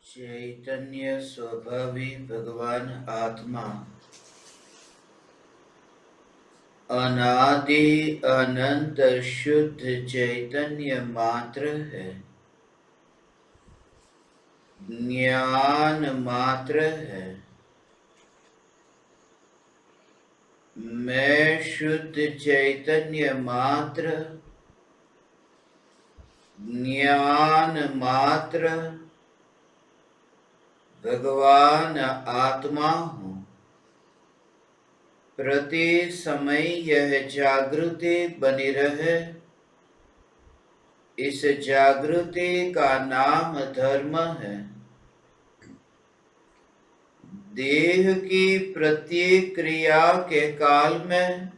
चैतन्य स्वभावी भगवान आत्मा अनादि अनंत शुद्ध चैतन्य मात्र है, ज्ञान मात्र है। मैं शुद्ध चैतन्य मात्र, ज्ञान मात्र भगवान आत्मा हूँ। प्रति समय यह जागृति बनी रहे, इस जागृति का नाम धर्म है। देह की प्रत्येक क्रिया के काल में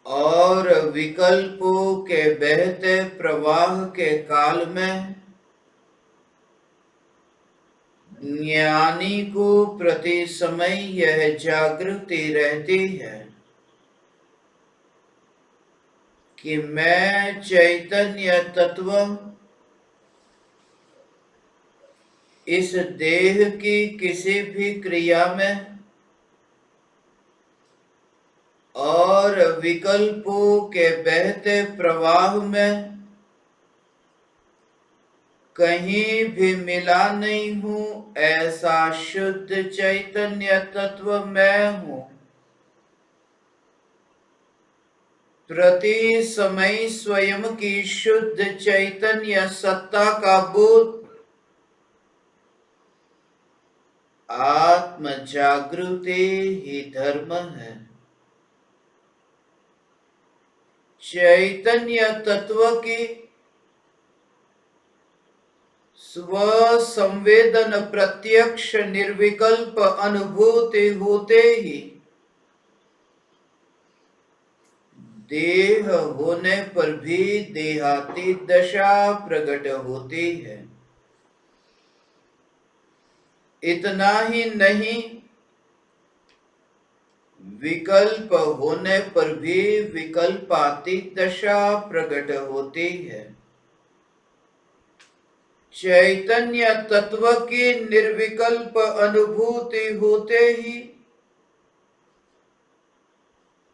और विकल्पों के बहते प्रवाह के काल में ज्ञानी को प्रति समय यह जागृति रहती है कि मैं चैतन्य तत्व इस देह की किसी भी क्रिया में और विकल्पों के बहते प्रवाह में कहीं भी मिला नहीं हूं। ऐसा शुद्ध चैतन्य तत्व मैं हूं। प्रति समय स्वयं की शुद्ध चैतन्य सत्ता का बोध आत्म जागृति ही धर्म है। चैतन्य तत्व की स्व संवेदन प्रत्यक्ष निर्विकल्प अनुभूति होते ही देह होने पर भी देहातीत दशा प्रकट होती है। इतना ही नहीं, विकल्प होने पर भी विकल्पातीत दशा प्रकट होती है। चैतन्य तत्व की निर्विकल्प अनुभूति होते ही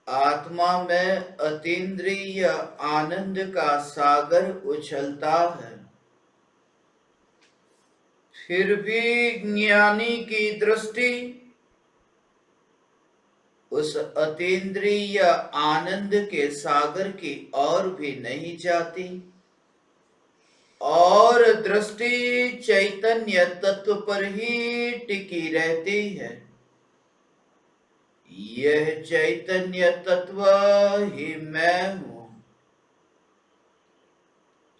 आत्मा में अतीन्द्रिय आनंद का सागर उछलता है। फिर भी ज्ञानी की दृष्टि उस अतीन्द्रिय आनंद के सागर की ओर भी नहीं जाती और दृष्टि चैतन्य तत्व पर ही टिकी रहती है। यह चैतन्य तत्व ही मैं हूं।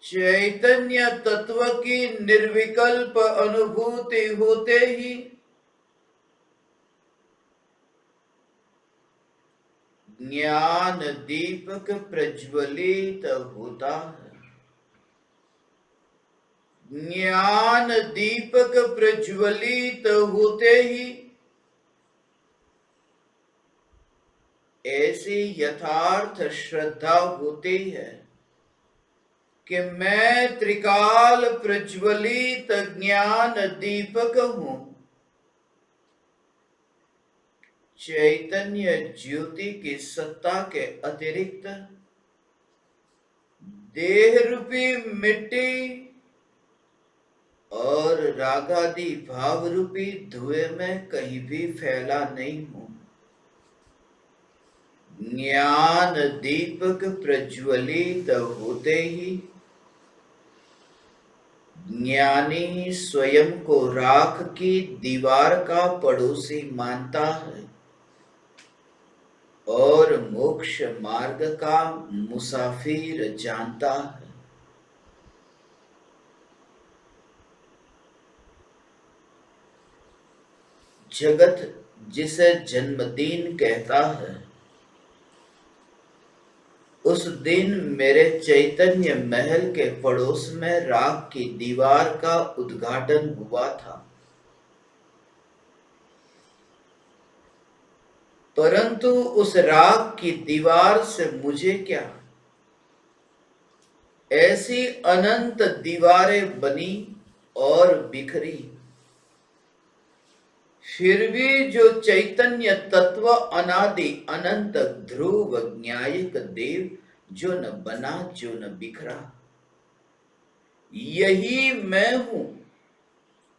चैतन्य तत्व की निर्विकल्प अनुभूति होते ही ज्ञान दीपक प्रज्वलित होता है। ज्ञान दीपक प्रज्वलित होते ही ऐसी यथार्थ श्रद्धा होती है कि मैं त्रिकाल प्रज्वलित ज्ञान दीपक हूं। चैतन्य ज्योति की सत्ता के अतिरिक्त देह रूपी मिट्टी और रागादि भाव रूपी धुएं में कहीं भी फैला नहीं हूं। ज्ञान दीपक प्रज्वलित होते ही ज्ञानी स्वयं को राख की दीवार का पड़ोसी मानता है और मोक्ष मार्ग का मुसाफिर जानता है। जगत जिसे जन्मदिन कहता है, उस दिन मेरे चैतन्य महल के पड़ोस में राख की दीवार का उद्घाटन हुआ था। परंतु उस राख की दीवार से मुझे क्या? ऐसी अनंत दीवारें बनी और बिखरी, फिर भी जो चैतन्य तत्व अनादि अनंत ध्रुव न्यायिक देव, जो न बना जो न बिखरा, यही मैं हूं।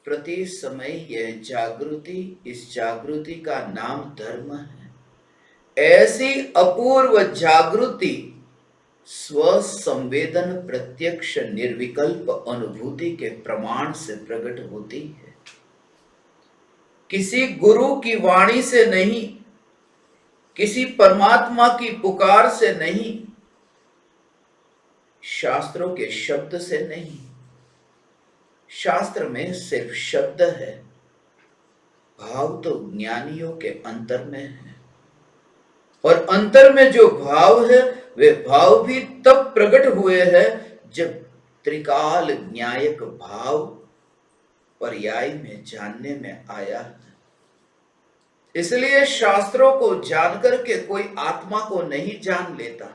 प्रति समय यह जागृति, इस जागृति का नाम धर्म है। ऐसी अपूर्व जागृति स्व संवेदन प्रत्यक्ष निर्विकल्प अनुभूति के प्रमाण से प्रकट होती है, किसी गुरु की वाणी से नहीं, किसी परमात्मा की पुकार से नहीं, शास्त्रों के शब्द से नहीं। शास्त्र में सिर्फ शब्द है, भाव तो ज्ञानियों के अंतर में है। और अंतर में जो भाव है, वे भाव भी तब प्रकट हुए हैं जब त्रिकाल न्यायक भाव पर्याय में जानने में आया है। इसलिए शास्त्रों को जानकर के कोई आत्मा को नहीं जान लेता।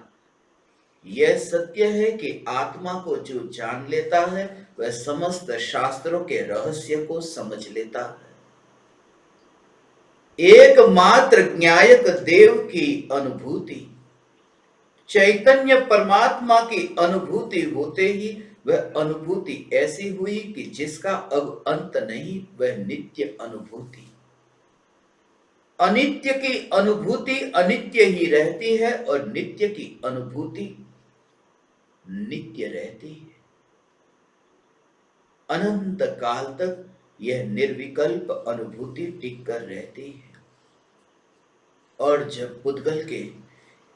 यह सत्य है कि आत्मा को जो जान लेता है वह समस्त शास्त्रों के रहस्य को समझ लेता है। एकमात्र न्यायक देव की अनुभूति, चैतन्य परमात्मा की अनुभूति होते ही वह अनुभूति ऐसी हुई कि जिसका अब अंत नहीं, वह नित्य अनुभूति। अनित्य की अनुभूति अनित्य ही रहती है और नित्य की अनुभूति नित्य रहती है। अनंत काल तक यह निर्विकल्प अनुभूति टिक कर रहती है। और जब पुद्गल के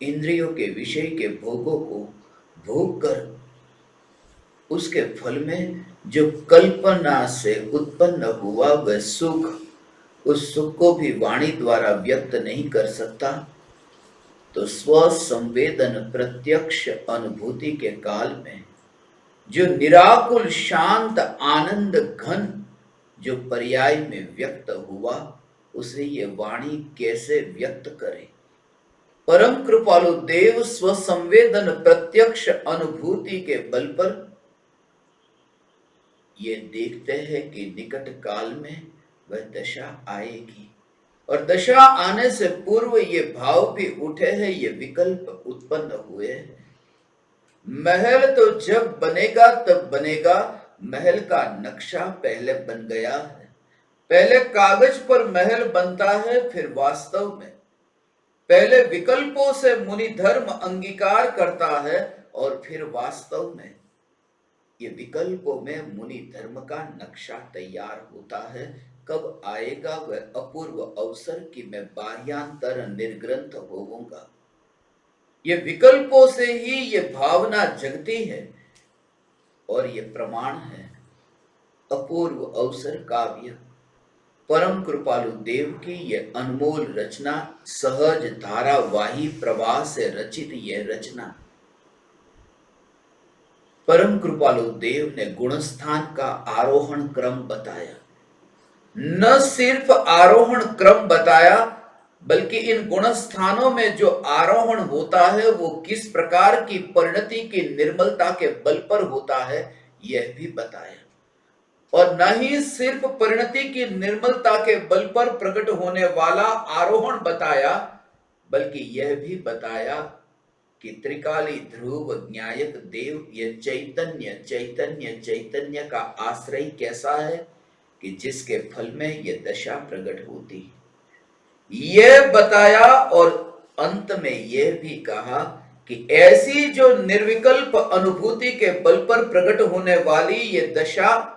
इंद्रियों के विषय के भोगों को भोग कर उसके फल में जो कल्पना से उत्पन्न हुआ वह सुख, उस सुख को भी वाणी द्वारा व्यक्त नहीं कर सकता, तो स्व संवेदन प्रत्यक्ष अनुभूति के काल में जो निराकुल शांत आनंद घन जो पर्याय में व्यक्त हुआ, उसे ये वाणी कैसे व्यक्त करे। परम कृपालु देव स्व संवेदन प्रत्यक्ष अनुभूति के बल पर ये देखते हैं कि निकट काल में वह दशा आएगी, और दशा आने से पूर्व ये भाव भी उठे हैं, ये विकल्प उत्पन्न हुए हैं। महल तो जब बनेगा तब बनेगा, महल का नक्शा पहले बन गया है। पहले कागज पर महल बनता है, फिर वास्तव में। पहले विकल्पों से मुनि धर्म अंगीकार करता है और फिर वास्तव में ये विकल्पों में मुनि धर्म का नक्शा तैयार होता है। कब आएगा वह अपूर्व अवसर कि मैं बाह्यांतर निर्ग्रंथ होऊंगा। ये विकल्पों से ही ये भावना जगती है और ये प्रमाण है। अपूर्व अवसर काव्य परम कृपालु देव की यह अनमोल रचना, सहज धारावाही प्रवाह से रचित यह रचना। परम कृपालु देव ने गुणस्थान का आरोहण क्रम बताया। न सिर्फ आरोहण क्रम बताया, बल्कि इन गुणस्थानों में जो आरोहण होता है वो किस प्रकार की परिणति की निर्मलता के बल पर होता है, यह भी बताया। और न ही सिर्फ परिणति की निर्मलता के बल पर प्रकट होने वाला आरोहण बताया, बल्कि यह भी बताया कि त्रिकाली ध्रुव न्यायक देव यह चैतन्य चैतन्य चैतन्य का आश्रय कैसा है कि जिसके फल में यह दशा प्रकट होती है, यह बताया। और अंत में यह भी कहा कि ऐसी जो निर्विकल्प अनुभूति के बल पर प्रकट होने वाली यह दशा,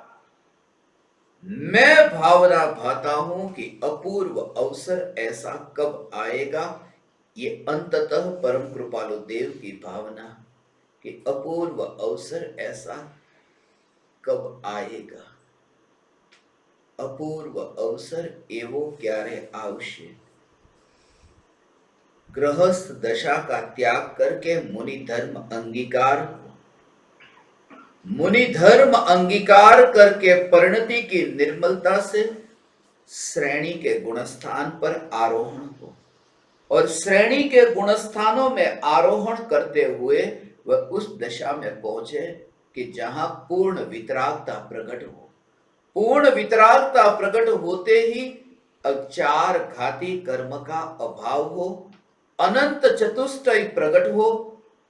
मैं भावना भाता हूं कि अपूर्व अवसर ऐसा कब आएगा। ये अंततः परम कृपालु देव की भावना कि अपूर्व अवसर ऐसा कब आएगा। अपूर्व अवसर एवो क्यारे आवश्य। गृहस्थ दशा का त्याग करके मुनि धर्म अंगीकार करके परिणति की निर्मलता से श्रेणी के गुणस्थान पर आरोहण हो, और श्रेणी के गुणस्थानों में आरोहण करते हुए वह उस दशा में पहुंचे कि जहां पूर्ण वितरागता प्रकट हो, पूर्ण वितरागता प्रकट होते ही चार घाती कर्म का अभाव हो, अनंत चतुष्टय प्रकट हो,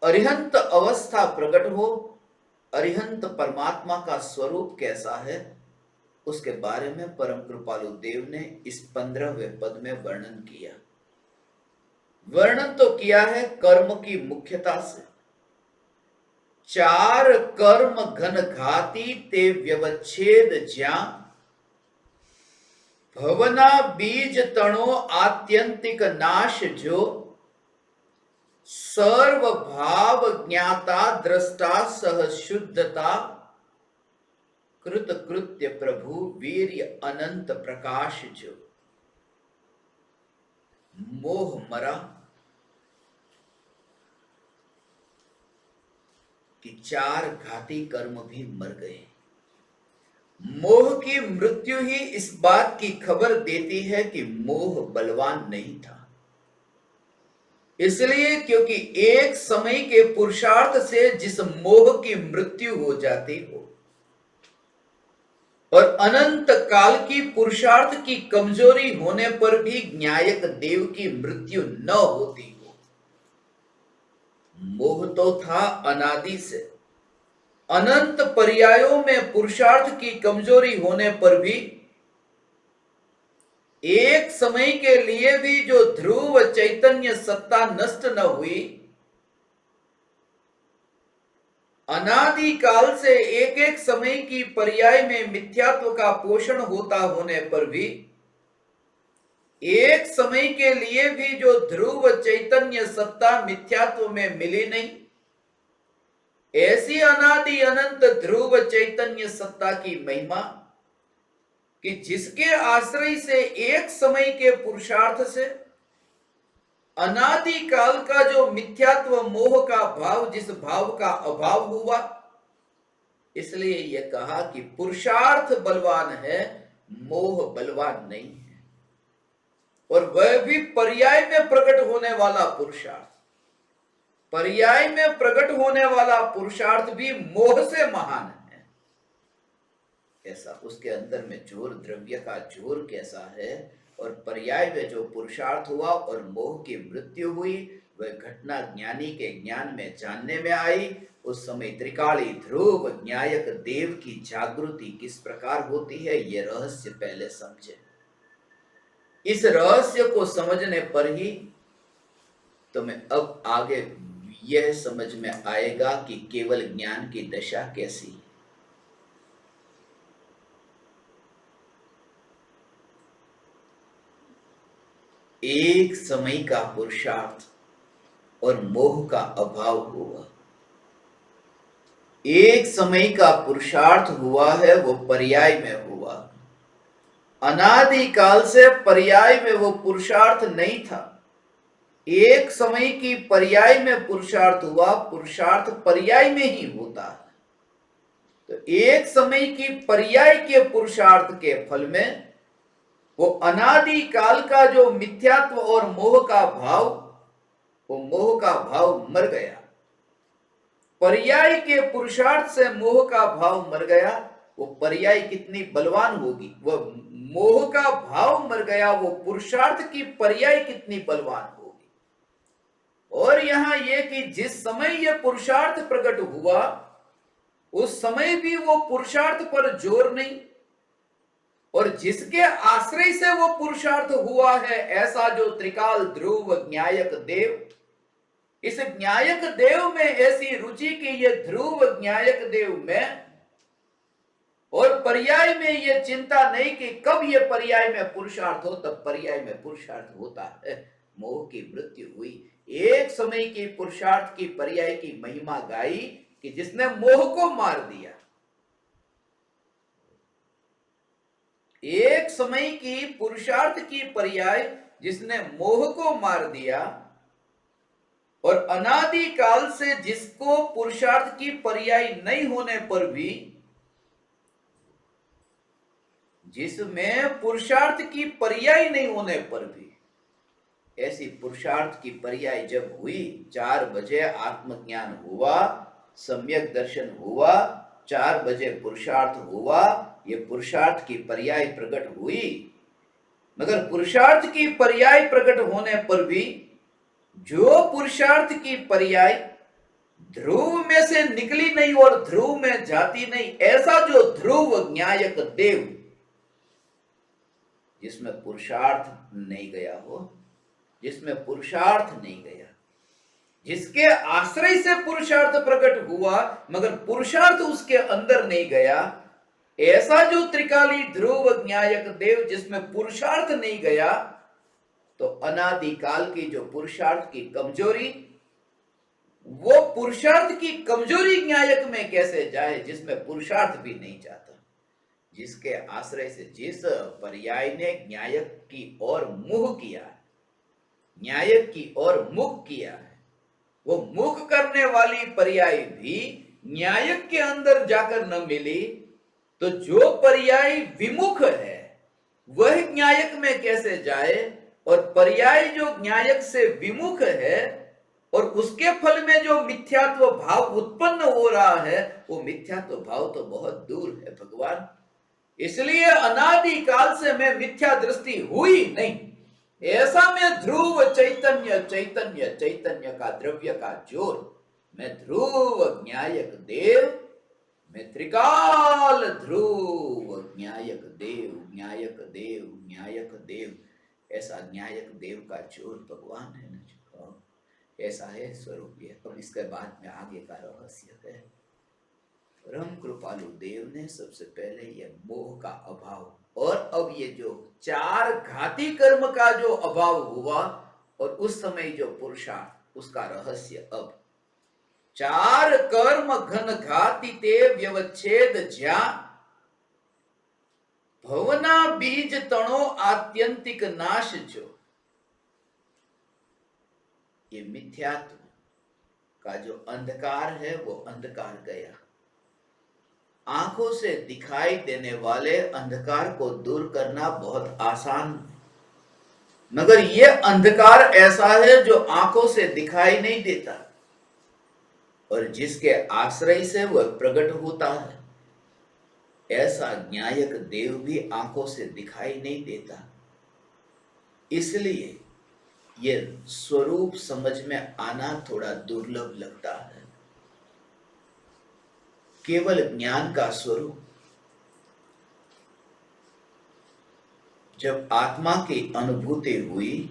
अरिहंत अवस्था प्रकट हो। अरिहंत परमात्मा का स्वरूप कैसा है उसके बारे में परम कृपालु देव ने इस 15वें पद में वर्णन किया। वर्णन तो किया है कर्म की मुख्यता से। चार कर्म घन घाती ते व्यवच्छेद ज्ञा, भवना बीज तणो आत्यंतिक नाश जो, सर्व भाव ज्ञाता दृष्टा सह शुद्धता, कृत कृत्य प्रभु वीर्य अनंत प्रकाश जो। मोह मरा कि चार घाती कर्म भी मर गए। मोह की मृत्यु ही इस बात की खबर देती है कि मोह बलवान नहीं था। इसलिए क्योंकि एक समय के पुरुषार्थ से जिस मोह की मृत्यु हो जाती हो और अनंत काल की पुरुषार्थ की कमजोरी होने पर भी न्यायक देव की मृत्यु न होती हो, मोह तो था अनादि से। अनंत पर्यायों में पुरुषार्थ की कमजोरी होने पर भी एक समय के लिए भी जो ध्रुव चैतन्य सत्ता नष्ट न हुई, अनादि काल से एक एक समय की पर्याय में मिथ्यात्व का पोषण होता होने पर भी एक समय के लिए भी जो ध्रुव चैतन्य सत्ता मिथ्यात्व में मिली नहीं, ऐसी अनादि अनंत ध्रुव चैतन्य सत्ता की महिमा कि जिसके आश्रय से एक समय के पुरुषार्थ से अनादि काल का जो मिथ्यात्व मोह का भाव, जिस भाव का अभाव हुआ, इसलिए यह कहा कि पुरुषार्थ बलवान है, मोह बलवान नहीं है। और वह भी पर्याय में प्रकट होने वाला पुरुषार्थ। पर्याय में प्रकट होने वाला पुरुषार्थ भी मोह से महान है। कैसा उसके अंदर में जोर, द्रव्य का जोर कैसा है। और पर्याय में जो पुरुषार्थ हुआ और मोह की मृत्यु हुई, वह घटना ज्ञानी के ज्ञान में जानने में आई। उस समय त्रिकाली ध्रुव न्यायक देव की जागृति किस प्रकार होती है, यह रहस्य पहले समझे। इस रहस्य को समझने पर ही तुम्हें अब आगे यह समझ में आएगा कि केवल ज्ञान की दशा कैसी है। एक समय का पुरुषार्थ और मोह का अभाव हुआ। एक समय का पुरुषार्थ हुआ है, वो पर्याय में हुआ। अनादि काल से पर्याय में वो पुरुषार्थ नहीं था। एक समय की पर्याय में पुरुषार्थ हुआ, पुरुषार्थ पर्याय में ही होता है। तो एक समय की पर्याय के पुरुषार्थ के फल में वो अनादि काल का जो मिथ्यात्व और मोह का भाव, वो मोह का भाव मर गया। पर्याय के पुरुषार्थ से मोह का भाव मर गया। वो पर्याय कितनी बलवान होगी, वह मोह का भाव मर गया, वो पुरुषार्थ की पर्याय कितनी बलवान होगी। और यहां यह कि जिस समय यह पुरुषार्थ प्रकट हुआ, उस समय भी वो पुरुषार्थ पर जोर नहीं, और जिसके आश्रय से वो पुरुषार्थ हुआ है, ऐसा जो त्रिकाल ध्रुव न्यायक देव, इस न्यायक देव में ऐसी रुचि कि ये ध्रुव न्यायक देव में, और पर्याय में ये चिंता नहीं कि कब ये पर्याय में पुरुषार्थ हो, तब पर्याय में पुरुषार्थ होता है। मोह की मृत्यु हुई। एक समय की पुरुषार्थ की पर्याय की महिमा गाई कि जिसने मोह को मार दिया। एक समय की पुरुषार्थ की पर्याय जिसने मोह को मार दिया, और अनादि काल से जिसको पुरुषार्थ की पर्याय नहीं होने पर भी, जिसमें पुरुषार्थ की पर्याय नहीं होने पर भी, ऐसी पुरुषार्थ की पर्याय जब हुई, 4 बजे आत्मज्ञान हुआ, सम्यक दर्शन हुआ, 4 बजे पुरुषार्थ हुआ, ये पुरुषार्थ की पर्याय प्रकट हुई, मगर पुरुषार्थ की पर्याय प्रकट होने पर भी जो पुरुषार्थ की पर्याय ध्रुव में से निकली नहीं और ध्रुव में जाती नहीं, ऐसा जो ध्रुव न्यायक देव जिसमें पुरुषार्थ नहीं गया हो, जिसमें पुरुषार्थ नहीं गया, जिसके आश्रय से पुरुषार्थ प्रकट हुआ मगर पुरुषार्थ उसके अंदर नहीं गया, ऐसा जो त्रिकाली ध्रुव न्यायक देव जिसमें पुरुषार्थ नहीं गया, तो अनादिकाल की जो पुरुषार्थ की कमजोरी, वो पुरुषार्थ की कमजोरी न्यायक में कैसे जाए जिसमें पुरुषार्थ भी नहीं जाता, जिसके आश्रय से जिस पर्याय ने न्यायक की ओर मुह किया, न्यायक की ओर मुख किया है, वो मुख करने वाली पर्याय भी न्यायक के अंदर जाकर न मिली, तो जो पर्याय विमुख है वह न्यायक में कैसे जाए, और पर्याय जो न्यायक से विमुख है और उसके फल में जो मिथ्यात्व भाव उत्पन्न हो रहा है, वो मिथ्यात्व भाव तो बहुत दूर है भगवान। इसलिए अनादिकाल से मैं मिथ्या दृष्टि हुई नहीं, ऐसा में ध्रुव चैतन्य चैतन्य चैतन्य का द्रव्य का जोर, मैं ध्रुव न्यायक देव, मैं त्रिकाल ध्रुव न्यायक देव, न्यायक देव, न्यायक देव, ऐसा न्यायक देव का जोर भगवान है ना, ऐसा है स्वरूप। ये अब इसके बाद में आगे का रहस्य है। परम कृपालु देव ने सबसे पहले ये मोह का अभाव, और अब ये जो चार घाती कर्म का जो अभाव हुआ और उस समय जो पुरुषार्थ, उसका रहस्य अब चार कर्म घन घाती ते व्यवच्छेद ज्या भवना बीज तणो आत्यंतिक नाश जो, ये मिथ्यात्व का जो अंधकार है वो अंधकार गया, आंखों से दिखाई देने वाले अंधकार को दूर करना बहुत आसान, मगर यह अंधकार ऐसा है जो आंखों से दिखाई नहीं देता और जिसके आश्रय से वह प्रकट होता है, ऐसा न्यायक देव भी आंखों से दिखाई नहीं देता। इसलिए यह स्वरूप समझ में आना थोड़ा दुर्लभ लगता है। केवल ज्ञान का स्वरूप जब आत्मा की अनुभूति हुई,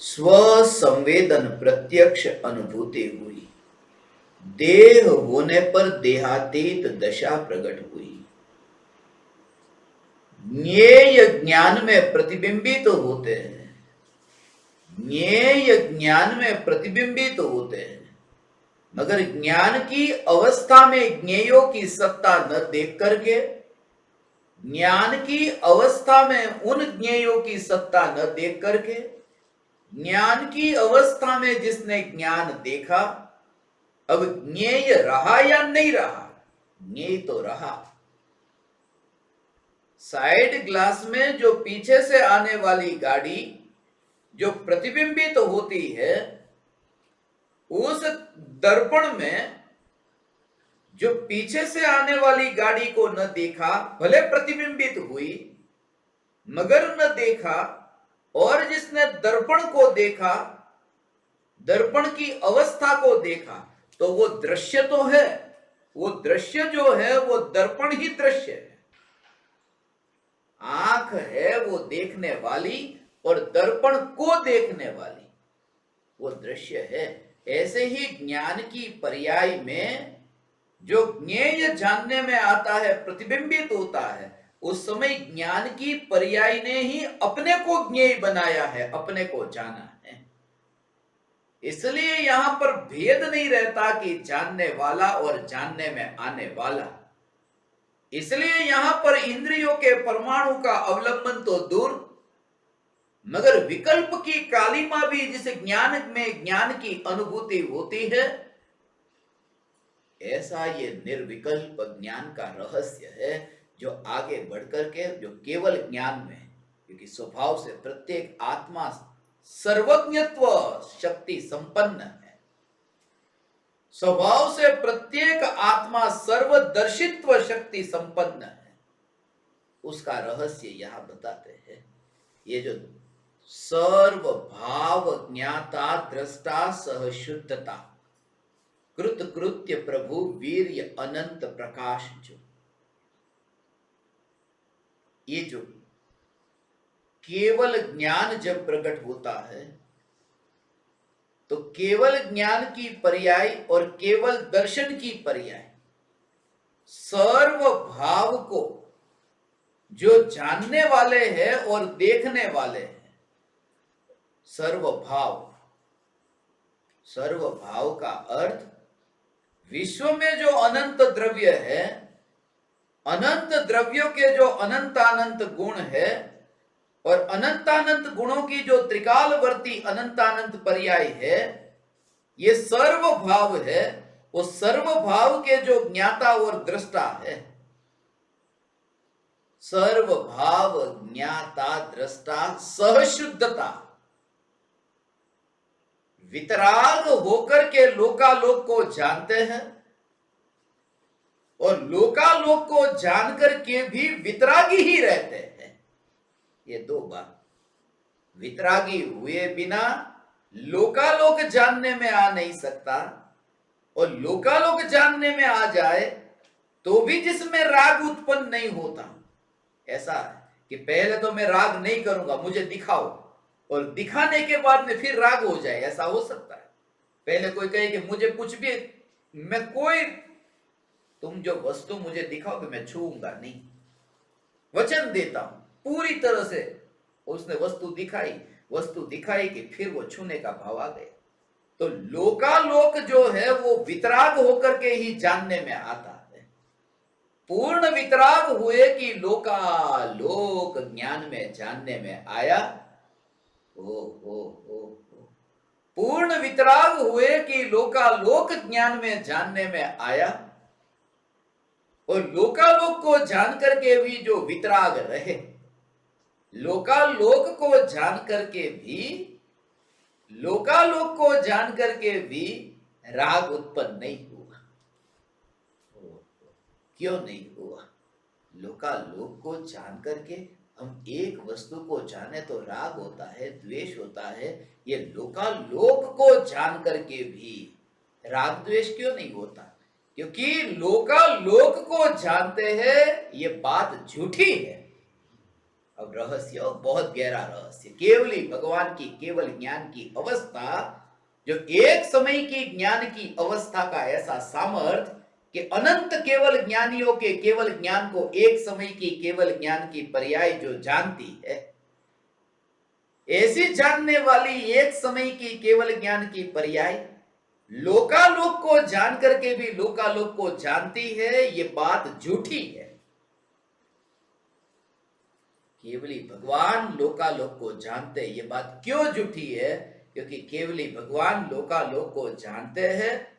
स्व संवेदन प्रत्यक्ष अनुभूति हुई, देह होने पर देहातीत दशा प्रकट हुई, ज्ञेय ज्ञान में प्रतिबिंबित होते हैं, ज्ञेय ज्ञान में प्रतिबिंबित होते हैं, मगर ज्ञान की अवस्था में ज्ञेयों की सत्ता न देख करके, ज्ञान की अवस्था में उन ज्ञेयों की सत्ता न देख करके, ज्ञान की अवस्था में जिसने ज्ञान देखा, अब ज्ञेय रहा या नहीं रहा, ज्ञेय तो रहा। साइड ग्लास में जो पीछे से आने वाली गाड़ी जो प्रतिबिंबित होती है, उस दर्पण में जो पीछे से आने वाली गाड़ी को न देखा, भले प्रतिबिंबित हुई मगर न देखा, और जिसने दर्पण को देखा, दर्पण की अवस्था को देखा, तो वो दृश्य तो है, वो दृश्य जो है वो दर्पण ही दृश्य है। आंख है वो देखने वाली और दर्पण को देखने वाली, वो दृश्य है। ऐसे ही ज्ञान की पर्याय में जो ज्ञेय जानने में आता है, प्रतिबिंबित होता है, उस समय ज्ञान की पर्याय ने ही अपने को ज्ञेय बनाया है, अपने को जाना है। इसलिए यहां पर भेद नहीं रहता कि जानने वाला और जानने में आने वाला। इसलिए यहां पर इंद्रियों के परमाणु का अवलंबन तो दूर, मगर विकल्प की कालिमा भी जिस ज्ञान में ज्ञान की अनुभूति होती है, ऐसा ये निर्विकल्प ज्ञान का रहस्य है जो आगे बढ़कर के, जो केवल ज्ञान में, क्योंकि स्वभाव से प्रत्येक आत्मा सर्वज्ञत्व शक्ति संपन्न है, स्वभाव से प्रत्येक आत्मा सर्वदर्शित्व शक्ति संपन्न है। उसका रहस्य यहां बताते हैं। ये जो सर्व भाव ज्ञाता दृष्टा सह शुद्धता कृत कृत्य प्रभु वीर्य अनंत प्रकाश, जो ये जो केवल ज्ञान जब प्रकट होता है तो केवल ज्ञान की पर्याय और केवल दर्शन की पर्याय सर्व भाव को जो जानने वाले हैं और देखने वाले हैं, सर्व भाव का अर्थ विश्व में जो अनंत द्रव्य है, अनंत द्रव्यों के जो अनंतानंत गुण है और अनंतानंत गुणों की जो त्रिकालवर्ती अनंतानंत पर्याय है, ये सर्व भाव है। वो सर्व भाव के जो ज्ञाता और दृष्टा है, सर्व भाव ज्ञाता दृष्टा सहशुद्धता, वितराग होकर के लोकालोक को जानते हैं और लोकालोक को जानकर के भी वितरागी ही रहते हैं। ये दो बात, वितरागी हुए बिना लोकालोक जानने में आ नहीं सकता और लोकालोक जानने में आ जाए तो भी जिसमें राग उत्पन्न नहीं होता। ऐसा है कि पहले तो मैं राग नहीं करूंगा, मुझे दिखाओ, और दिखाने के बाद में फिर राग हो जाए, ऐसा हो सकता है। पहले कोई कहे कि मुझे कुछ भी, मैं कोई, तुम जो वस्तु मुझे दिखाओगे मैं छूऊंगा नहीं, वचन देता हूं पूरी तरह से। उसने वस्तु दिखाई कि फिर वो छूने का भाव आ गया। तो लोकालोक जो है वो वितराग होकर के ही जानने में आता है। पूर्ण वितराग हुए कि लोकालोक ज्ञान में जानने में आया। ओ पूर्ण वितराग हुए कि लोकालोक ज्ञान में जानने में आया और लोकालोक को जान करके भी जो वितराग रहे, लोकालोक को जान करके भी राग उत्पन्न नहीं हुआ। क्यों नहीं हुआ? लोकालोक को जान करके हम एक वस्तु को जाने तो राग होता है, द्वेष होता है। ये लोकालोक को जान करके भी राग द्वेष क्यों नहीं होता? क्योंकि लोकालोक को जानते हैं ये बात झूठी है। अब रहस्य बहुत गहरा रहस्य, केवली भगवान की केवल ज्ञान की अवस्था, जो एक समय की ज्ञान की अवस्था का ऐसा सामर्थ्य कि अनंत केवल ज्ञानियों के केवल ज्ञान को एक समय की केवल ज्ञान की पर्याय जो जानती है, ऐसी जानने वाली एक समय की केवल ज्ञान की पर्याय लोकालोक को जान करके भी लोकालोक को जानती है, ये बात झूठी है। केवली भगवान लोकालोक को जानते हैं, ये बात क्यों झूठी है? क्योंकि केवली भगवान लोकालोक को जानते हैं,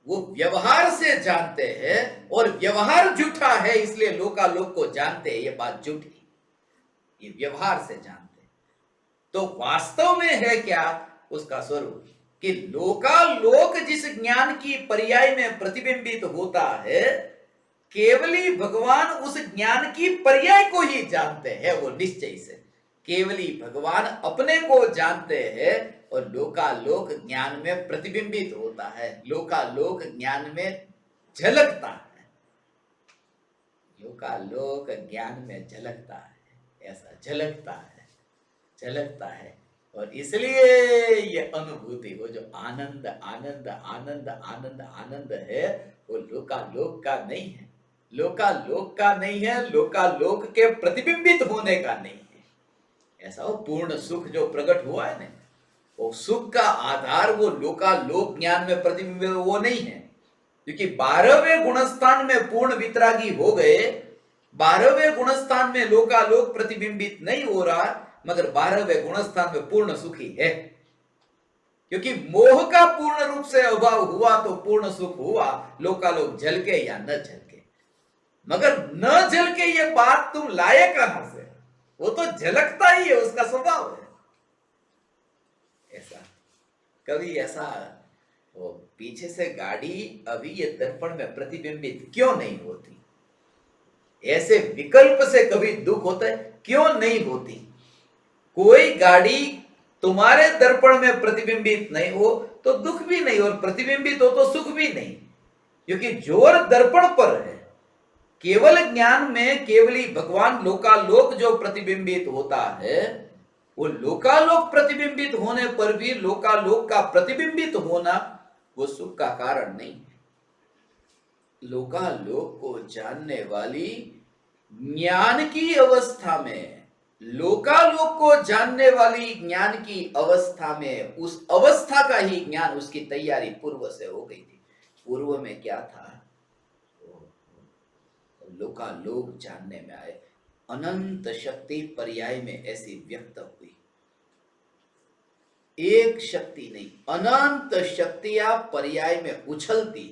वो व्यवहार से जानते हैं और व्यवहार झूठा है, इसलिए लोकालोक को जानते हैं, ये बात झूठी। ये व्यवहार से जानते हैं। तो वास्तव में है क्या उसका स्वरूप? कि लोकालोक जिस ज्ञान की पर्याय में प्रतिबिंबित होता है, केवली भगवान उस ज्ञान की पर्याय को ही जानते हैं। वो निश्चय से केवली भगवान अपने को जानते हैं और लोकालोक ज्ञान में प्रतिबिंबित होता है, लोकालोक ज्ञान में झलकता है, लोकालोक ज्ञान में झलकता है, ऐसा झलकता है। और इसलिए ये अनुभूति, वो जो आनंद आनंद आनंद आनंद आनंद है, वो लोकालोक का नहीं है, लोकालोक का नहीं है, लोकालोक के प्रतिबिंबित होने का नहीं है। ऐसा वो पूर्ण सुख जो प्रकट हुआ है ना, वो सुख का आधार वो लोकालोक ज्ञान में प्रतिबिंबित वो नहीं है। क्योंकि 12वें गुणस्थान में पूर्ण वितरागी हो गए, 12वें गुणस्थान में लोकालोक प्रतिबिंबित नहीं हो रहा, मगर 12वें गुणस्थान में पूर्ण सुखी है। क्योंकि मोह का पूर्ण रूप से अभाव हुआ तो पूर्ण सुख हुआ, लोकालोक झलके या न झलके। मगर न झलके ये बात तुम लाए कहां से? वो तो झलकता ही है, उसका स्वभाव है ऐसा। कभी ऐसा वो पीछे से गाड़ी अभी ये दर्पण में प्रतिबिंबित क्यों नहीं होती? ऐसे विकल्प से कभी दुख होता है? क्यों नहीं होती? कोई गाड़ी तुम्हारे दर्पण में प्रतिबिंबित नहीं हो तो दुख भी नहीं, और प्रतिबिंबित हो तो सुख भी नहीं, क्योंकि जोर दर्पण पर है। केवल ज्ञान में केवली भगवान लोकालोक जो प्रतिबिंबित होता है, वो लोकालोक प्रतिबिंबित होने पर भी लोकालोक का प्रतिबिंबित होना वो सुख का कारण नहीं है। लोकालोक को जानने वाली ज्ञान की अवस्था में, लोकालोक को जानने वाली ज्ञान की अवस्था में, उस अवस्था का ही ज्ञान उसकी तैयारी पूर्व से हो गई थी। पूर्व में क्या था? लोकालोक जानने में आए, अनंत शक्ति पर्याय में ऐसी व्यक्त हुई। एक शक्ति नहीं, अनंत शक्तियां पर्याय में उछलती।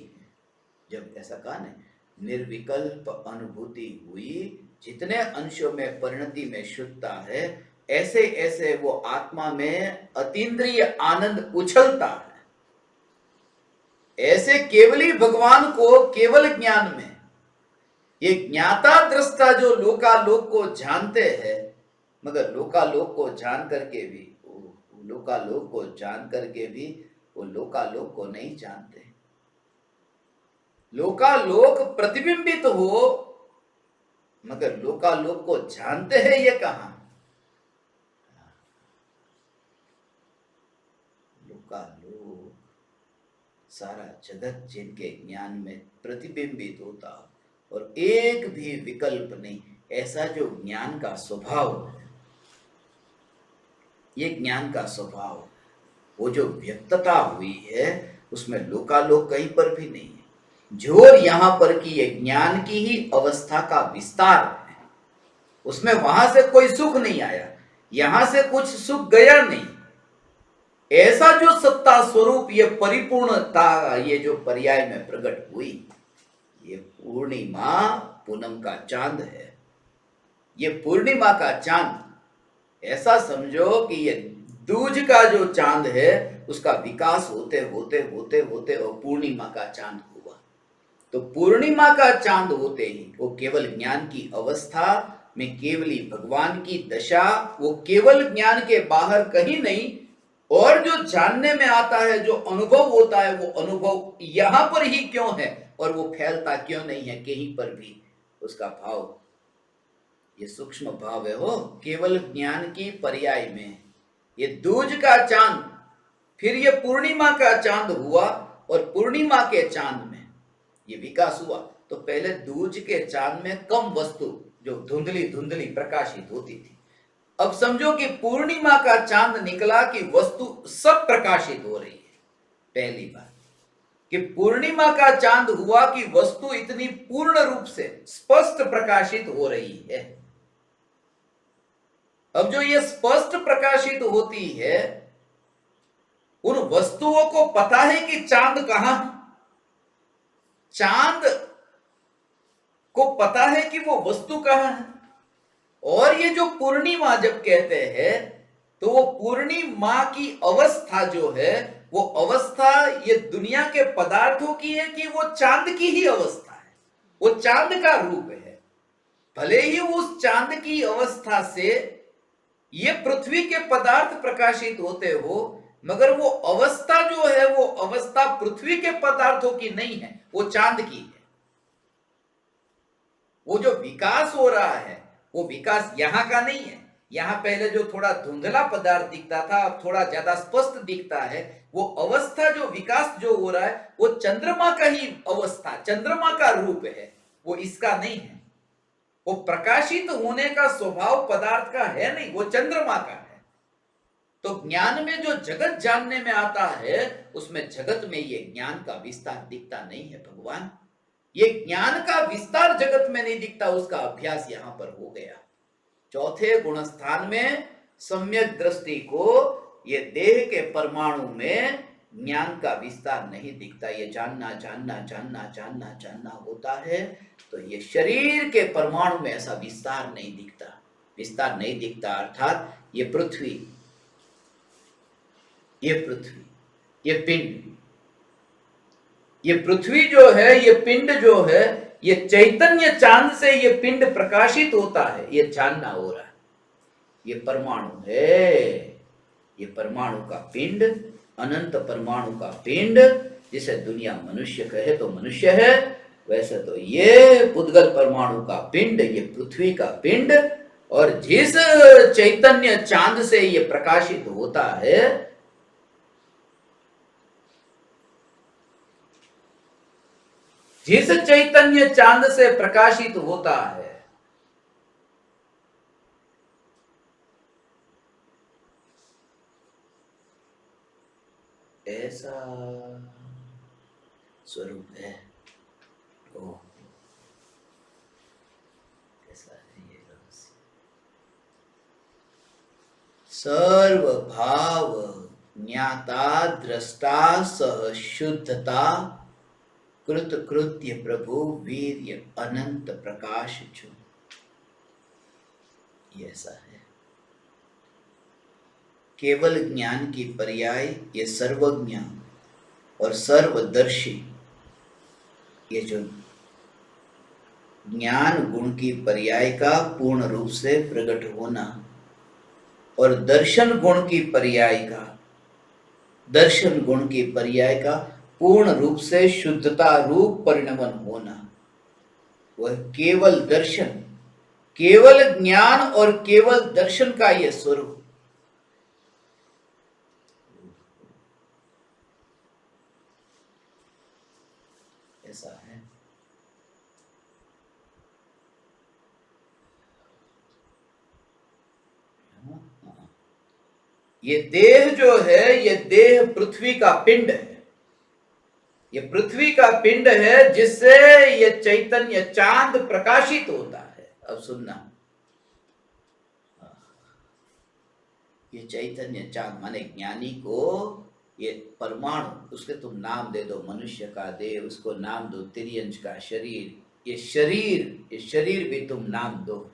जब ऐसा कहा ना, निर्विकल्प अनुभूति हुई, जितने अंशों में परिणति में शुद्धता है, ऐसे ऐसे वो आत्मा में अतीन्द्रिय आनंद उछलता है। ऐसे केवली भगवान को केवल ज्ञान में, ये ज्ञाता दृष्टा जो लोकालोक को जानते हैं, मगर लोकालोक को जान करके भी, लोकालोक को जान करके भी वो लोकालोक को नहीं जानते। लोकालोक प्रतिबिंबित हो, मगर लोकालोक को जानते हैं ये कहां? लोकालोक सारा जगत जिनके ज्ञान में प्रतिबिंबित होता और एक भी विकल्प नहीं, ऐसा जो ज्ञान का स्वभाव है, ये ज्ञान का स्वभाव, वो जो व्यक्तता हुई है, उसमें लोकालोक कहीं पर भी नहीं है। जोर यहां पर की ये ज्ञान की ही अवस्था का विस्तार है, उसमें वहां से कोई सुख नहीं आया, यहां से कुछ सुख गया नहीं। ऐसा जो सत्ता स्वरूप, ये परिपूर्णता, ये जो पर्याय में प्रकट हुई, ये पूर्णिमा पूनम का चांद है। ये पूर्णिमा का चांद, ऐसा समझो कि ये दूज का जो चांद है, उसका विकास होते होते होते होते और पूर्णिमा का चांद हुआ। तो पूर्णिमा का चांद होते ही वो केवल ज्ञान की अवस्था में केवली भगवान की दशा, वो केवल ज्ञान के बाहर कहीं नहीं, और जो जानने में आता है, जो अनुभव होता है, वो अनुभव यहां पर ही क्यों है और वो फैलता क्यों नहीं है कहीं पर भी? उसका भाव, ये सूक्ष्म भाव है। हो केवल ज्ञान की पर्याय में ये दूज का चांद, फिर ये पूर्णिमा का चांद हुआ, और पूर्णिमा के चांद में ये विकास हुआ। तो पहले दूज के चांद में कम वस्तु जो धुंधली धुंधली प्रकाशित होती थी, अब समझो कि पूर्णिमा का चांद निकला कि वस्तु सब प्रकाशित हो रही है। पहली बात कि पूर्णिमा का चांद हुआ कि वस्तु इतनी पूर्ण रूप से स्पष्ट प्रकाशित हो रही है। अब जो ये स्पष्ट प्रकाशित होती है, उन वस्तुओं को पता है कि चांद कहां है, चांद को पता है कि वो वस्तु कहां है। और ये जो पूर्णिमा जब कहते हैं, तो वो पूर्णिमा की अवस्था जो है, वो अवस्था ये दुनिया के पदार्थों की है कि वो चांद की ही अवस्था है, वो चांद का रूप है। भले ही उस चांद की अवस्था से ये पृथ्वी के पदार्थ प्रकाशित होते हो, मगर वो अवस्था जो है, वो अवस्था पृथ्वी के पदार्थों की नहीं है, वो चांद की है। वो जो विकास हो रहा है, वो विकास यहां का नहीं है। यहां पहले जो थोड़ा धुंधला पदार्थ दिखता था, अब थोड़ा ज्यादा स्पष्ट दिखता है। वो अवस्था जो विकास जो हो रहा है, वो चंद्रमा का ही अवस्था, चंद्रमा का रूप है, वो इसका नहीं है। वो प्रकाशित होने का स्वभाव पदार्थ का है नहीं, वो चंद्रमा का है। तो ज्ञान में जो जगत जानने में आता है, उसमें जगत में ये ज्ञान का विस्तार दिखता नहीं है भगवान। ये ज्ञान का विस्तार जगत में नहीं दिखता, उसका अभ्यास यहां पर हो गया। चौथे गुण स्थान में सम्यक दृष्टि को, ये देह के परमाणु में ज्ञान का विस्तार नहीं दिखता। ये जानना जानना जानना जानना जानना होता है, तो ये शरीर के परमाणु में ऐसा विस्तार नहीं दिखता। विस्तार नहीं दिखता अर्थात ये पृथ्वी, ये पिंड, ये पृथ्वी जो है, ये पिंड जो है, ये चैतन्य चांद से ये पिंड प्रकाशित होता है, ये जानना हो रहा है। ये परमाणु है, ये परमाणु का पिंड, अनंत परमाणु का पिंड, जिसे दुनिया मनुष्य कहे तो मनुष्य है, वैसे तो ये पुद्गल परमाणु का पिंड, ये पृथ्वी का पिंड, और जिस चैतन्य चांद से ये प्रकाशित होता है, जिस चैतन्य चांद से प्रकाशित होता है, ऐसा स्वरूप है। ओ कैसा है ये रहस्य? सर्व भाव ज्ञाता दृष्टा सह शुद्धता कृत कृत्य प्रभु वीर्य अनंत प्रकाश जो, ये ऐसा है। केवल ज्ञान की पर्याय ये सर्वज्ञ और सर्वदर्शी, ये जो ज्ञान गुण की पर्याय का पूर्ण रूप से प्रकट होना, और दर्शन गुण की पर्याय का, दर्शन गुण की पर्याय का पूर्ण रूप से शुद्धता रूप परिणमन होना, वह केवल दर्शन, केवल ज्ञान और केवल दर्शन का यह स्वरूप। ऐसा है। ये देह जो है, ये देह पृथ्वी का पिंड है, ये पृथ्वी का पिंड है, जिससे ये चैतन्य चांद प्रकाशित होता है। अब सुनना, ये चैतन्य चांद माने ज्ञानी को ये परमाणु, उसके तुम नाम दे दो, मनुष्य का देह, उसको नाम दो तिर्यंश का शरीर, ये शरीर भी तुम नाम दो,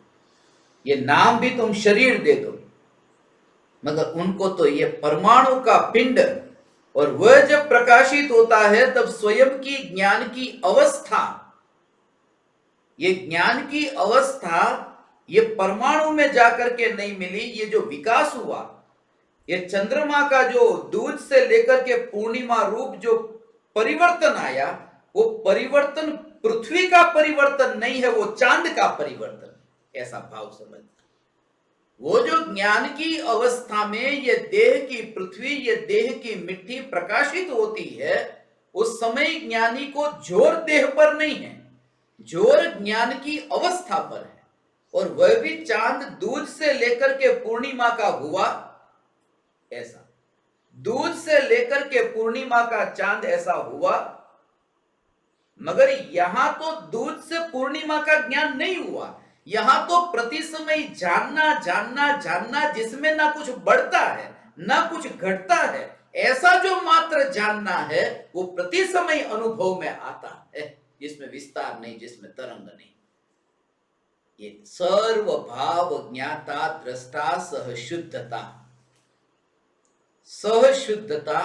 ये नाम भी तुम शरीर दे दो, मगर उनको तो ये परमाणु का पिंड, और वह जब प्रकाशित होता है तब स्वयं की ज्ञान की अवस्था, ये ज्ञान की अवस्था ये परमाणु में जाकर के नहीं मिली। ये जो विकास हुआ, ये चंद्रमा का जो दूध से लेकर के पूर्णिमा रूप जो परिवर्तन आया, वो परिवर्तन पृथ्वी का परिवर्तन नहीं है, वो चांद का परिवर्तन, ऐसा भाव समझना। वो जो ज्ञान की अवस्था में ये देह की पृथ्वी, ये देह की मिट्टी प्रकाशित होती है, उस समय ज्ञानी को जोर देह पर नहीं है, जोर ज्ञान की अवस्था पर है। और वह भी चांद दूध से लेकर के पूर्णिमा का हुआ ऐसा, दूध से लेकर के पूर्णिमा का चांद ऐसा हुआ, मगर यहां तो दूध से पूर्णिमा का ज्ञान नहीं हुआ, यहां तो प्रति समय जानना जानना जानना, जिसमें ना कुछ बढ़ता है ना कुछ घटता है, ऐसा जो मात्र जानना है वो प्रति समय अनुभव में आता है, जिसमें विस्तार नहीं, जिसमें तरंग नहीं। ये सर्व भाव ज्ञाता दृष्टा सह शुद्धता, सह शुद्धता,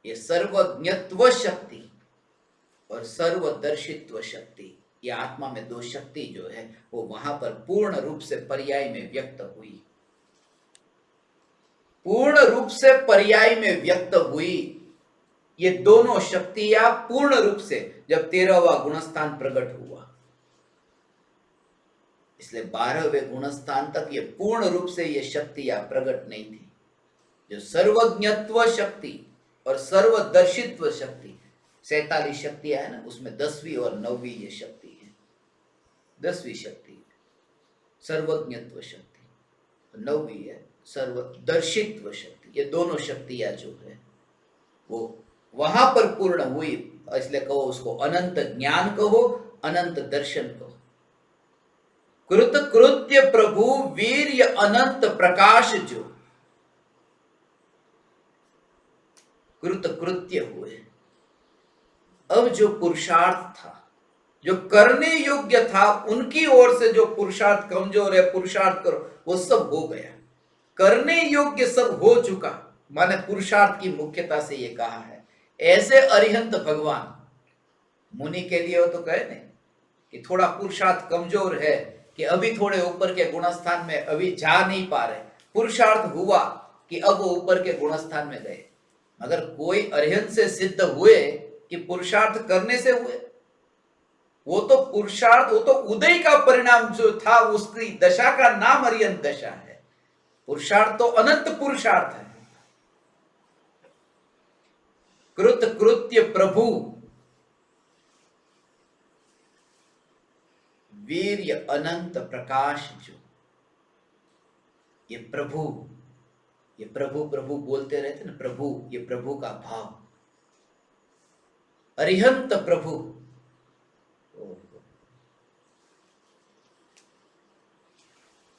ये सर्वज्ञत्व शक्ति और सर्वदर्शित्व शक्ति, ये आत्मा में दो शक्ति जो है वो वहां पर पूर्ण रूप से पर्याय में व्यक्त हुई, पूर्ण रूप से पर्याय में व्यक्त हुई। ये दोनों शक्तियां पूर्ण रूप से जब 13वां गुणस्थान प्रकट हुआ, इसलिए 12वें गुणस्थान तक ये पूर्ण रूप से ये शक्तियां प्रकट नहीं थी। जो सर्वज्ञत्व शक्ति और सर्वदर्शित्व शक्ति, 47 शक्तियां है ना, उसमें 10वीं और 9वीं ये शक्ति है। 10वीं शक्ति सर्वज्ञत्व शक्ति, 9वीं है सर्वदर्शित्व शक्ति। ये दोनों शक्तियां जो है वो वहां पर पूर्ण हुई, इसलिए कहो उसको अनंत ज्ञान कहो, अनंत दर्शन कहो। कृत कृत्य प्रभु वीर्य अनंत प्रकाश, जो कृत कृत्य हुए। अब जो पुरुषार्थ था, जो करने योग्य था, उनकी ओर से जो पुरुषार्थ कमजोर है, पुरुषार्थ करो, वो सब हो गया, करने योग्य सब हो चुका। माने पुरुषार्थ की मुख्यता से ये कहा है ऐसे अरिहंत भगवान मुनि के लिए हो तो कहे नहीं कि थोड़ा पुरुषार्थ कमजोर है, कि अभी थोड़े ऊपर के गुणस्थान में अभी जा नहीं पा रहे, पुरुषार्थ हुआ कि अब वो ऊपर के गुणस्थान में गए। मगर कोई अरिहंत से सिद्ध हुए कि पुरुषार्थ करने से हुए? वो तो पुरुषार्थ, वो तो उदय का परिणाम जो था, उसकी दशा का नाम अरिहंत दशा है। पुरुषार्थ तो अनंत पुरुषार्थ है। कृत कृत्य प्रभु वीर्य अनंत प्रकाश जो, ये प्रभु प्रभु बोलते रहते ना, प्रभु, ये प्रभु का भाव, अरिहंत प्रभु,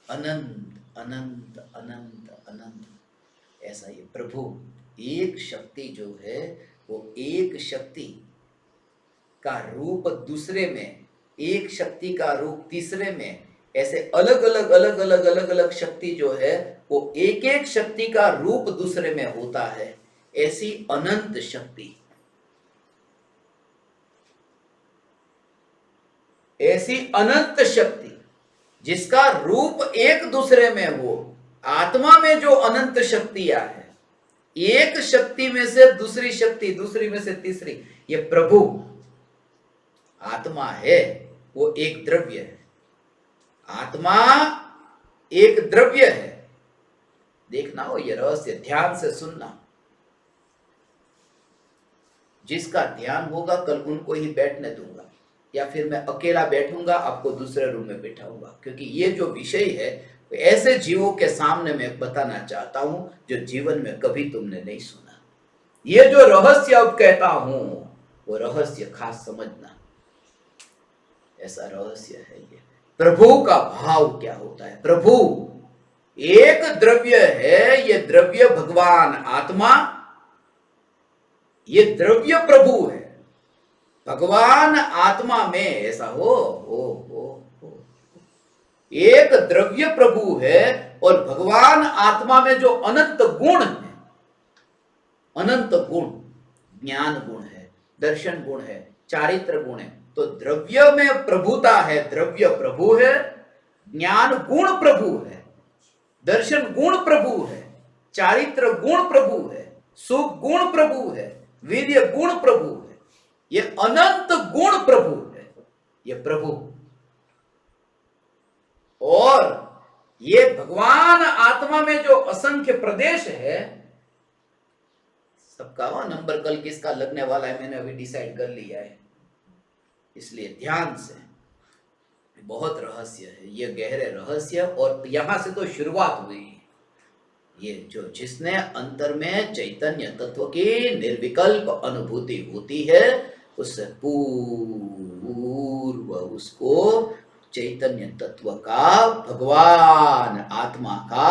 अनंत अनंत अनंत अनंत, ऐसा ये प्रभु। एक शक्ति जो है वो एक शक्ति का रूप दूसरे में, एक शक्ति का रूप तीसरे में, ऐसे अलग अलग अलग अलग अलग अलग शक्ति जो है वो एक एक शक्ति का रूप दूसरे में होता है। ऐसी अनंत शक्ति, ऐसी अनंत शक्ति जिसका रूप एक दूसरे में हो। आत्मा में जो अनंत शक्तियां है, एक शक्ति में से दूसरी शक्ति, दूसरी में से तीसरी, ये प्रभु आत्मा है, वो एक द्रव्य है। आत्मा एक द्रव्य है। देखना हो ये रहस्य, ध्यान से सुनना। जिसका ध्यान होगा कल उनको ही बैठने दूंगा, या फिर मैं अकेला बैठूंगा, आपको दूसरे रूम में बैठाऊंगा, क्योंकि ये जो विषय है ऐसे जीवों के सामने मैं बताना चाहता हूं जो जीवन में कभी तुमने नहीं सुना। ये जो रहस्य अब कहता हूं वो रहस्य खास समझना, ऐसा रहस्य है ये। प्रभु का भाव क्या होता है? प्रभु एक द्रव्य है, ये द्रव्य भगवान आत्मा, ये द्रव्य प्रभु है। भगवान आत्मा में ऐसा हो एक द्रव्य प्रभु है, और भगवान आत्मा में जो अनंत गुण है, अनंत गुण, ज्ञान गुण है, दर्शन गुण है, चारित्र गुण है, तो द्रव्य में प्रभुता है, द्रव्य प्रभु है, ज्ञान गुण प्रभु है, दर्शन गुण प्रभु है, चारित्र गुण प्रभु है, सुख गुण प्रभु है, वीर्य गुण प्रभु है, ये अनंत गुण प्रभु है, ये प्रभु। और ये भगवान आत्मा में जो असंख्य प्रदेश है, सबका नंबर कल किसका लगने वाला है मैंने अभी डिसाइड कर लिया है, इसलिए ध्यान से। बहुत रहस्य है ये, गहरे रहस्य, और यहां से तो शुरुआत हुई। ये जो जिसने अंतर में चैतन्य तत्व की निर्विकल्प अनुभूति होती है, उससे पूर्व उसको चैतन्य तत्व का, भगवान आत्मा का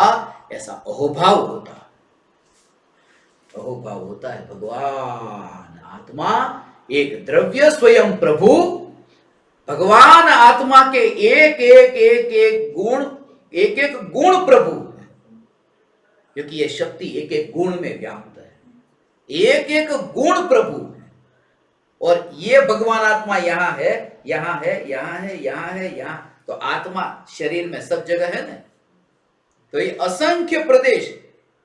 ऐसा अहोभाव होता है। अहोभाव होता है भगवान आत्मा एक द्रव्य स्वयं प्रभु, भगवान आत्मा के एक एक एक एक गुण, एक एक गुण प्रभु है, क्योंकि ये शक्ति एक एक गुण में व्याप्त है, एक एक गुण प्रभु है। और ये भगवान आत्मा यहाँ है, यहाँ है, यहाँ है, यहाँ है, यहाँ, तो आत्मा शरीर में सब जगह है ना, तो ये असंख्य प्रदेश,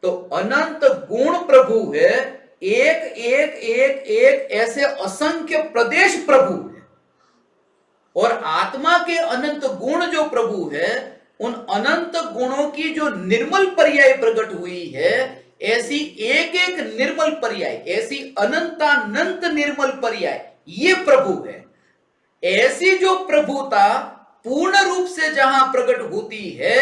तो अनंत गुण प्रभु है, एक एक एक एक ऐसे असंख्य प्रदेश प्रभु है। और आत्मा के अनंत गुण जो प्रभु है, उन अनंत गुणों की जो निर्मल पर्याय प्रकट हुई है, ऐसी एक एक निर्मल पर्याय, ऐसी अनंतानंत निर्मल पर्याय, ये प्रभु है। ऐसी जो प्रभुता पूर्ण रूप से जहां प्रकट होती है,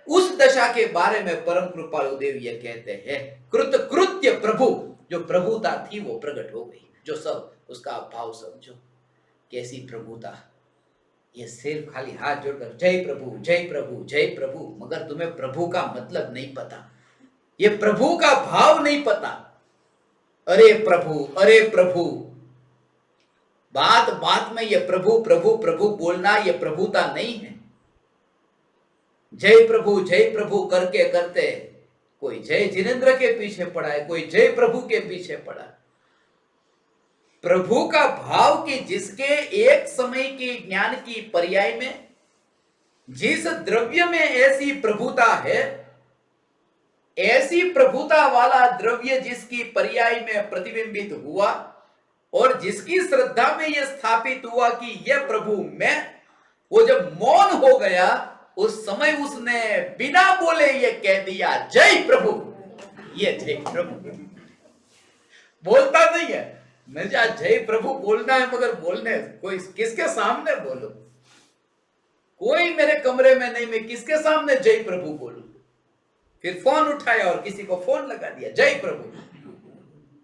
उस दशा के बारे में परम कृपालु देव ये कहते हैं, कृत कृत्य प्रभु, जो प्रभुता थी वो प्रकट हो गई। जो सब उसका भाव समझो, कैसी प्रभुता। ये सिर्फ खाली हाथ जोड़कर जय प्रभु जय प्रभु जय प्रभु, मगर तुम्हें प्रभु का मतलब नहीं पता, ये प्रभु का भाव नहीं पता। अरे प्रभु, अरे प्रभु, बात बात में ये प्रभु प्रभु प्रभु बोलना ये प्रभुता नहीं है। जय प्रभु करके करते कोई जय जिनेंद्र के पीछे पड़ा है, कोई जय प्रभु के पीछे पड़ा। प्रभु का भाव कि जिसके एक समय के ज्ञान की पर्याय में, जिस द्रव्य में ऐसी प्रभुता है, ऐसी प्रभुता वाला द्रव्य जिसकी पर्याय में प्रतिबिंबित हुआ और जिसकी श्रद्धा में यह स्थापित हुआ कि यह प्रभु मैं, वो जब मौन हो गया उस समय उसने बिना बोले ये कह दिया जय प्रभु। ये जय प्रभु बोलता नहीं है, मैं जय प्रभु बोलना है, मगर बोलने कोई किसके सामने बोलो, कोई मेरे कमरे में नहीं, मैं किसके सामने जय प्रभु बोलूं। फिर फोन उठाया और किसी को फोन लगा दिया, जय प्रभु।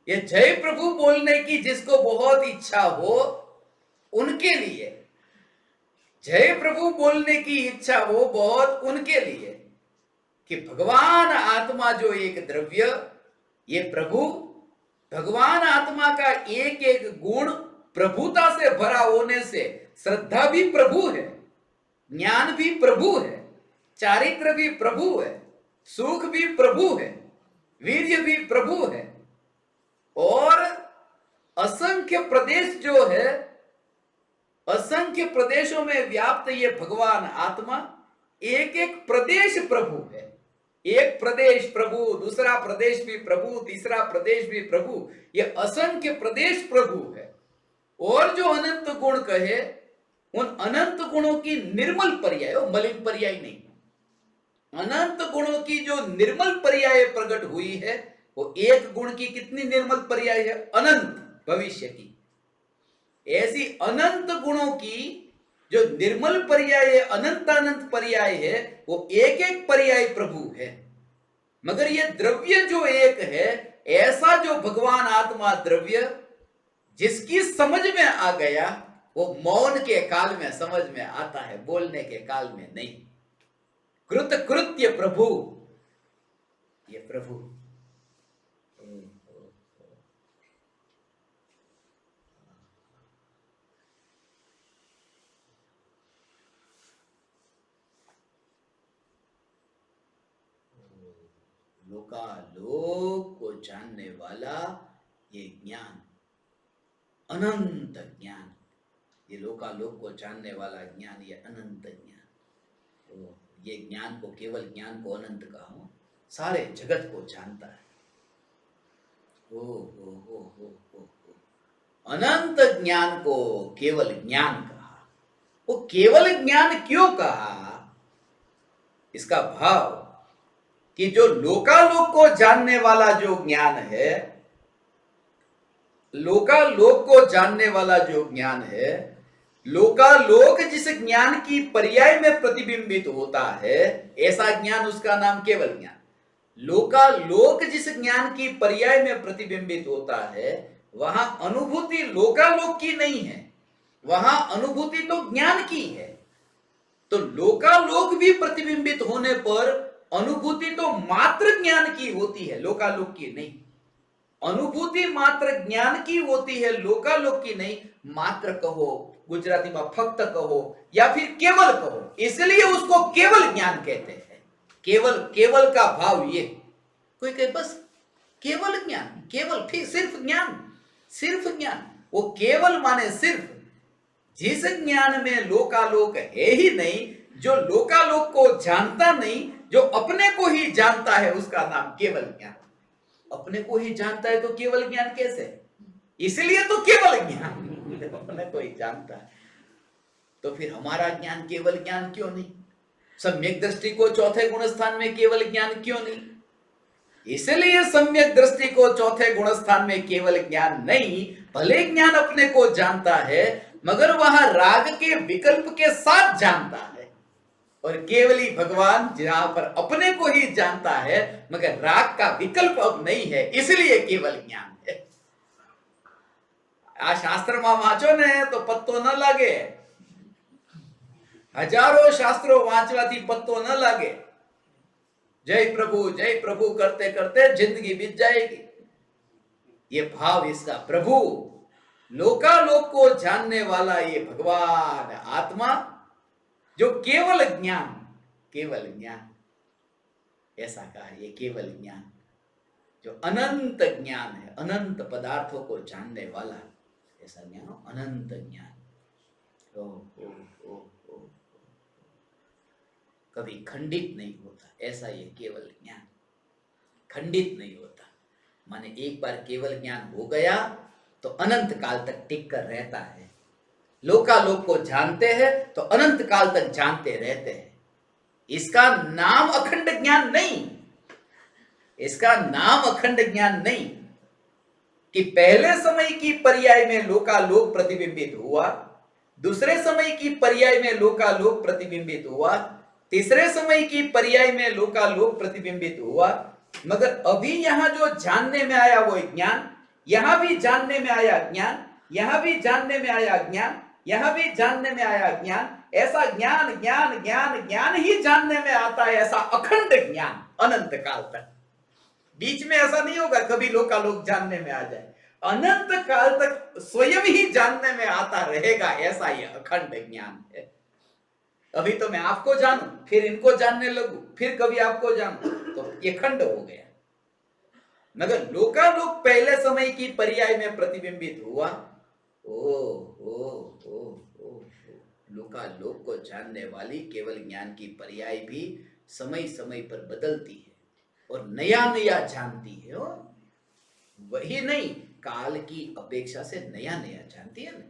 ये जय प्रभु बोलने की जिसको बहुत इच्छा हो उनके लिए, जय प्रभु बोलने की इच्छा हो बहुत उनके लिए, कि भगवान आत्मा जो एक द्रव्य, ये प्रभु, भगवान आत्मा का एक एक गुण प्रभुता से भरा होने से श्रद्धा भी प्रभु है, ज्ञान भी प्रभु है, चारित्र भी प्रभु है, सुख भी प्रभु है, वीर्य भी प्रभु है, और असंख्य प्रदेश जो है, असंख्य प्रदेशों में व्याप्त ये भगवान आत्मा, एक एक प्रदेश प्रभु है। एक प्रदेश प्रभु, दूसरा प्रदेश भी प्रभु, तीसरा प्रदेश भी प्रभु, ये असंख्य प्रदेश प्रभु है। और जो अनंत गुण कहे, उन अनंत गुणों की निर्मल पर्याय, मलिन पर्याय नहीं, अनंत गुणों की जो निर्मल पर्याय प्रकट हुई है, वो एक गुण की कितनी निर्मल पर्याय है, अनंत भविष्य की। ऐसी अनंत गुणों की जो निर्मल पर्याय, अनंत अनंत पर्याय है, वो एक एक पर्याय प्रभु है। मगर ये द्रव्य जो एक है, ऐसा जो भगवान आत्मा द्रव्य जिसकी समझ में आ गया, वो मौन के काल में समझ में आता है, बोलने के काल में नहीं। कृत कृत्य प्रभु, ये प्रभु। लोकालोक को जानने वाला ये ज्ञान, अनंत ज्ञान, ये लोकालोक को जानने वाला ज्ञान, ये अनंत ज्ञान। तो ये ज्ञान को, केवल ज्ञान को अनंत कहा, सारे जगत को जानता है। हो अनंत ज्ञान को केवल ज्ञान कहा। वो केवल ज्ञान क्यों कहा, इसका भाव कि जो लोकालोक को जानने वाला जो ज्ञान है, लोकालोक को जानने वाला जो ज्ञान है, लोकालोक जिस ज्ञान की पर्याय में प्रतिबिंबित होता है, ऐसा ज्ञान, उसका नाम केवल ज्ञान। लोकालोक जिस ज्ञान की पर्याय में प्रतिबिंबित होता है, वहां अनुभूति लोकालोक की नहीं है, वहां अनुभूति तो ज्ञान की है। तो लोकालोक भी प्रतिबिंबित होने पर अनुभूति तो मात्र ज्ञान की होती है, लोकालोक की नहीं। अनुभूति मात्र ज्ञान की होती है, लोकालोक की नहीं। मात्र कहो, गुजराती में फक्त कहो या फिर केवल कहो, इसलिए उसको केवल ज्ञान कहते हैं। केवल, केवल का भाव ये, कोई कहे बस केवल ज्ञान, केवल, फिर सिर्फ ज्ञान, सिर्फ ज्ञान। वो केवल माने सिर्फ, जिस ज्ञान में लोकालोक है ही नहीं, जो लोकालोक को जानता नहीं, जो अपने को ही जानता है, उसका नाम केवल ज्ञान। अपने को ही जानता है तो केवल ज्ञान कैसे, इसलिए तो केवल ज्ञान, अपने को ही जानता है। तो फिर हमारा ज्ञान केवल ज्ञान क्यों नहीं? सम्यक दृष्टि को चौथे गुणस्थान में केवल ज्ञान क्यों नहीं? इसलिए सम्यक दृष्टि को चौथे गुणस्थान में केवल ज्ञान नहीं। भले ज्ञान अपने को जानता है, मगर वह राग के विकल्प के साथ जानता है। और केवली भगवान जहां पर अपने को ही जानता है, मगर राग का विकल्प अब नहीं है, इसलिए केवल ज्ञान है। आ शास्त्र में वांचो ने तो पत्तो न लागे, हजारों शास्त्रों वांचवाथी पत्तो न लागे। जय प्रभु करते करते जिंदगी बीत जाएगी। ये भाव इसका, प्रभु लोकालोक को जानने वाला ये भगवान आत्मा, जो केवल ज्ञान, केवल ज्ञान ऐसा कहा, ये केवल ज्ञान जो अनंत ज्ञान है, अनंत पदार्थों को जानने वाला, ऐसा ज्ञान हो, अनंत ज्ञान। ओ, ओ, ओ, ओ, कभी खंडित नहीं होता, ऐसा ये केवल ज्ञान खंडित नहीं होता। माने एक बार केवल ज्ञान हो गया तो अनंत काल तक टिक कर रहता है। लोकालोक को जानते हैं तो अनंत काल तक जानते रहते हैं। इसका नाम अखंड ज्ञान नहीं, इसका नाम अखंड ज्ञान नहीं कि पहले समय की पर्याय में लोकालोक प्रतिबिंबित हुआ, दूसरे समय की पर्याय में लोकालोक प्रतिबिंबित हुआ, तीसरे समय की पर्याय में लोकालोक प्रतिबिंबित हुआ, मगर अभी यहां जो जानने में आया वो ज्ञान, यहां भी जानने में आया ज्ञान, यहां भी जानने में आया ज्ञान, यहां भी जानने में आया ज्ञान, ऐसा ज्ञान ज्ञान ज्ञान ज्ञान ही जानने में आता है, ऐसा अखंड ज्ञान अनंत काल तक। बीच में ऐसा नहीं होगा कभी लोकालोक जानने में आ जाए, अनंत काल तक स्वयं ही जानने में आता रहेगा, ऐसा यह अखंड ज्ञान है। अभी तो मैं आपको जानूं, फिर इनको जानने लगूं, फिर कभी आपको जानूं, तो ये खंड हो गया। मगर लोकालोक पहले समय की पर्याय में प्रतिबिंबित हुआ। ओ, लोकालोक को जानने वाली केवल ज्ञान की पर्याय भी समय समय पर बदलती है और नया नया जानती है। वही नहीं, काल की अपेक्षा से नया नया जानती है ना।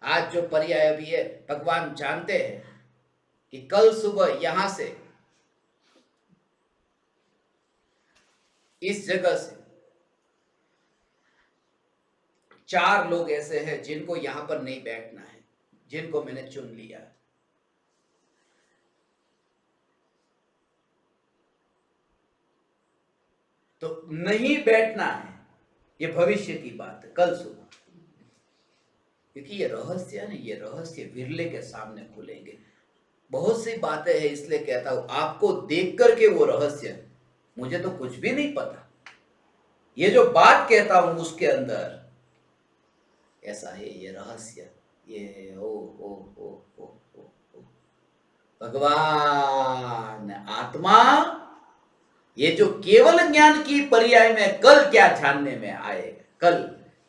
आज जो पर्याय अभी है, भगवान जानते हैं कि कल सुबह यहां से, इस जगह से 4 लोग ऐसे हैं जिनको यहां पर नहीं बैठना है, जिनको मैंने चुन लिया। तो नहीं बैठना है, ये भविष्य की बात है, कल सुबह। क्योंकि ये रहस्य है ना, ये रहस्य विरले के सामने खुलेंगे। बहुत सी बातें हैं, इसलिए कहता हूं आपको देख करके वो रहस्य, मुझे तो कुछ भी नहीं पता, ये जो बात कहता हूं उसके अंदर ऐसा है, ये रहस्य, ये ओ ओ ओ ओ ओ, ओ। भगवान आत्मा, ये जो केवल ज्ञान की पर्याय में कल क्या जानने में आएगा, कल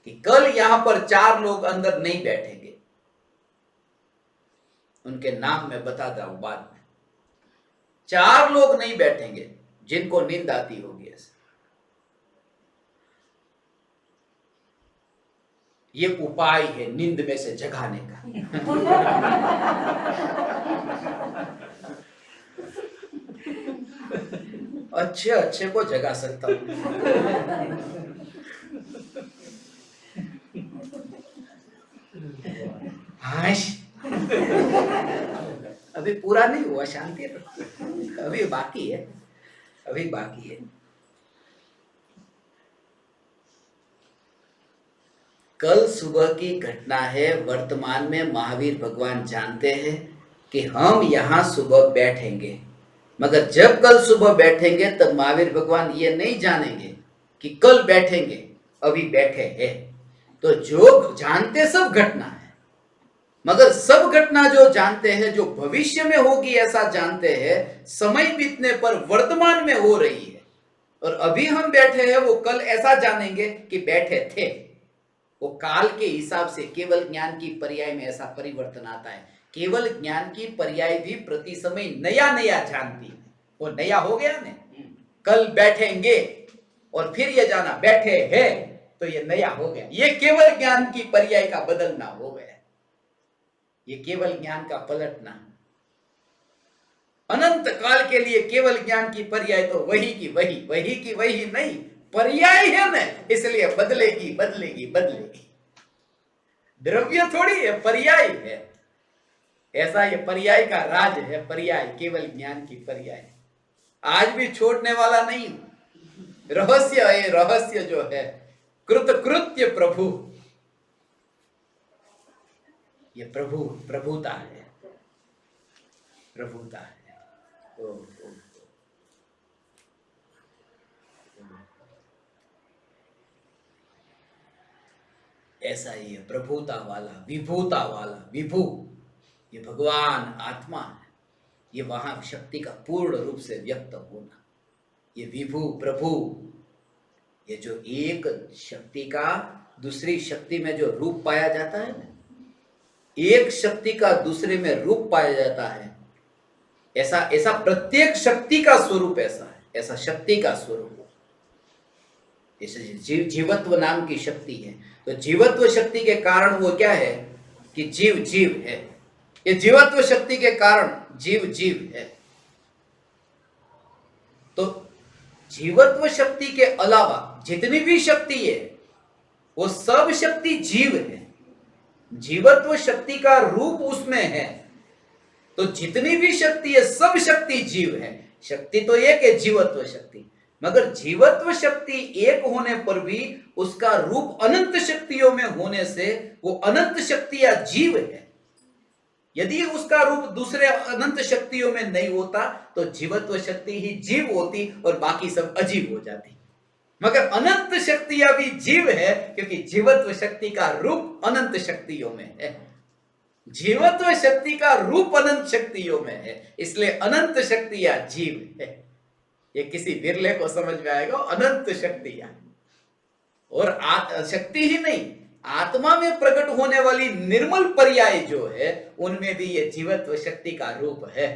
कि कल यहां पर 4 लोग अंदर नहीं बैठेंगे, उनके नाम मैं बताता हूं बाद में। 4 लोग नहीं बैठेंगे जिनको नींद आती होगी ऐसे। ये उपाय है नींद में से जगाने का। अच्छे अच्छे को जगा सकता हूं। हाश, अभी पूरा नहीं हुआ, शांति रखो, अभी बाकी है, अभी बाकी है। कल सुबह की घटना है, वर्तमान में महावीर भगवान जानते हैं कि हम यहां सुबह बैठेंगे, मगर जब कल सुबह बैठेंगे तब महावीर भगवान ये नहीं जानेंगे कि कल बैठेंगे, अभी बैठे हैं। तो जो जानते सब घटना है, मगर सब घटना जो जानते हैं, जो भविष्य में होगी ऐसा जानते हैं, समय बीतने पर वर्तमान में हो रही है। और अभी हम बैठे हैं, वो कल ऐसा जानेंगे कि बैठे थे। वो काल के हिसाब से केवल ज्ञान की पर्याय में ऐसा परिवर्तन आता है। केवल ज्ञान की पर्याय भी प्रति समय नया नया जानती है। वो नया हो गया ना, कल बैठेंगे और फिर ये जाना बैठे हैं, तो ये नया हो गया। ये केवल ज्ञान की पर्याय का बदलना हो गया, ये केवल ज्ञान का पलटना। अनंत काल के लिए केवल ज्ञान की पर्याय तो वही की वही, वही की वही नहीं, पर्याय है ना, इसलिए बदलेगी बदलेगी बदलेगी। द्रव्य थोड़ी है, पर्याय है। ऐसा ये पर्याय का राज है, पर्याय, केवल ज्ञान की पर्याय। आज भी छोड़ने वाला नहीं, रहस्य है, रहस्य जो है कृतकृत्य प्रभु, ये प्रभु, प्रभुता है, प्रभुता है। ओ, ओ, ऐसा ही है, प्रभुता वाला, विभूता वाला, विभू, ये भगवान आत्मा है। ये वहां शक्ति का पूर्ण रूप से व्यक्त होना, ये विभू प्रभु, ये जो एक शक्ति का दूसरी शक्ति में जो रूप पाया जाता है ना, एक शक्ति का दूसरे में रूप पाया जाता है, ऐसा ऐसा प्रत्येक शक्ति का स्वरूप ऐसा है, ऐसा शक्ति का स्वरूप। जैसे जीवत्व नाम की शक्ति है, तो जीवत्व शक्ति के कारण वो क्या है कि जीव जीव है। ये जीवत्व शक्ति के कारण जीव जीव है। तो जीवत्व शक्ति के अलावा जितनी भी शक्ति है वो सब शक्ति जीव है। जीवत्व शक्ति का रूप उसमें है, तो जितनी भी शक्ति है सब शक्ति जीव है। शक्ति तो एक है जीवत्व शक्ति, मगर जीवत्व शक्ति एक होने पर भी उसका रूप अनंत शक्तियों में होने से वो अनंत शक्तियां जीव है। यदि उसका रूप दूसरे अनंत शक्तियों में नहीं होता तो जीवत्व शक्ति ही जीव होती और बाकी सब अजीव हो जाती। मगर अनंत शक्तियां भी जीव है, क्योंकि जीवत्व शक्ति का रूप अनंत शक्तियों में है। जीवत्व शक्ति का रूप अनंत शक्तियों में है, इसलिए अनंत शक्तियां जीव है। ये किसी विरले को समझ में आएगा, अनंत शक्तियां। और शक्ति ही नहीं, आत्मा में प्रकट होने वाली निर्मल पर्याय जो है उनमें भी ये जीवत्व शक्ति का रूप है,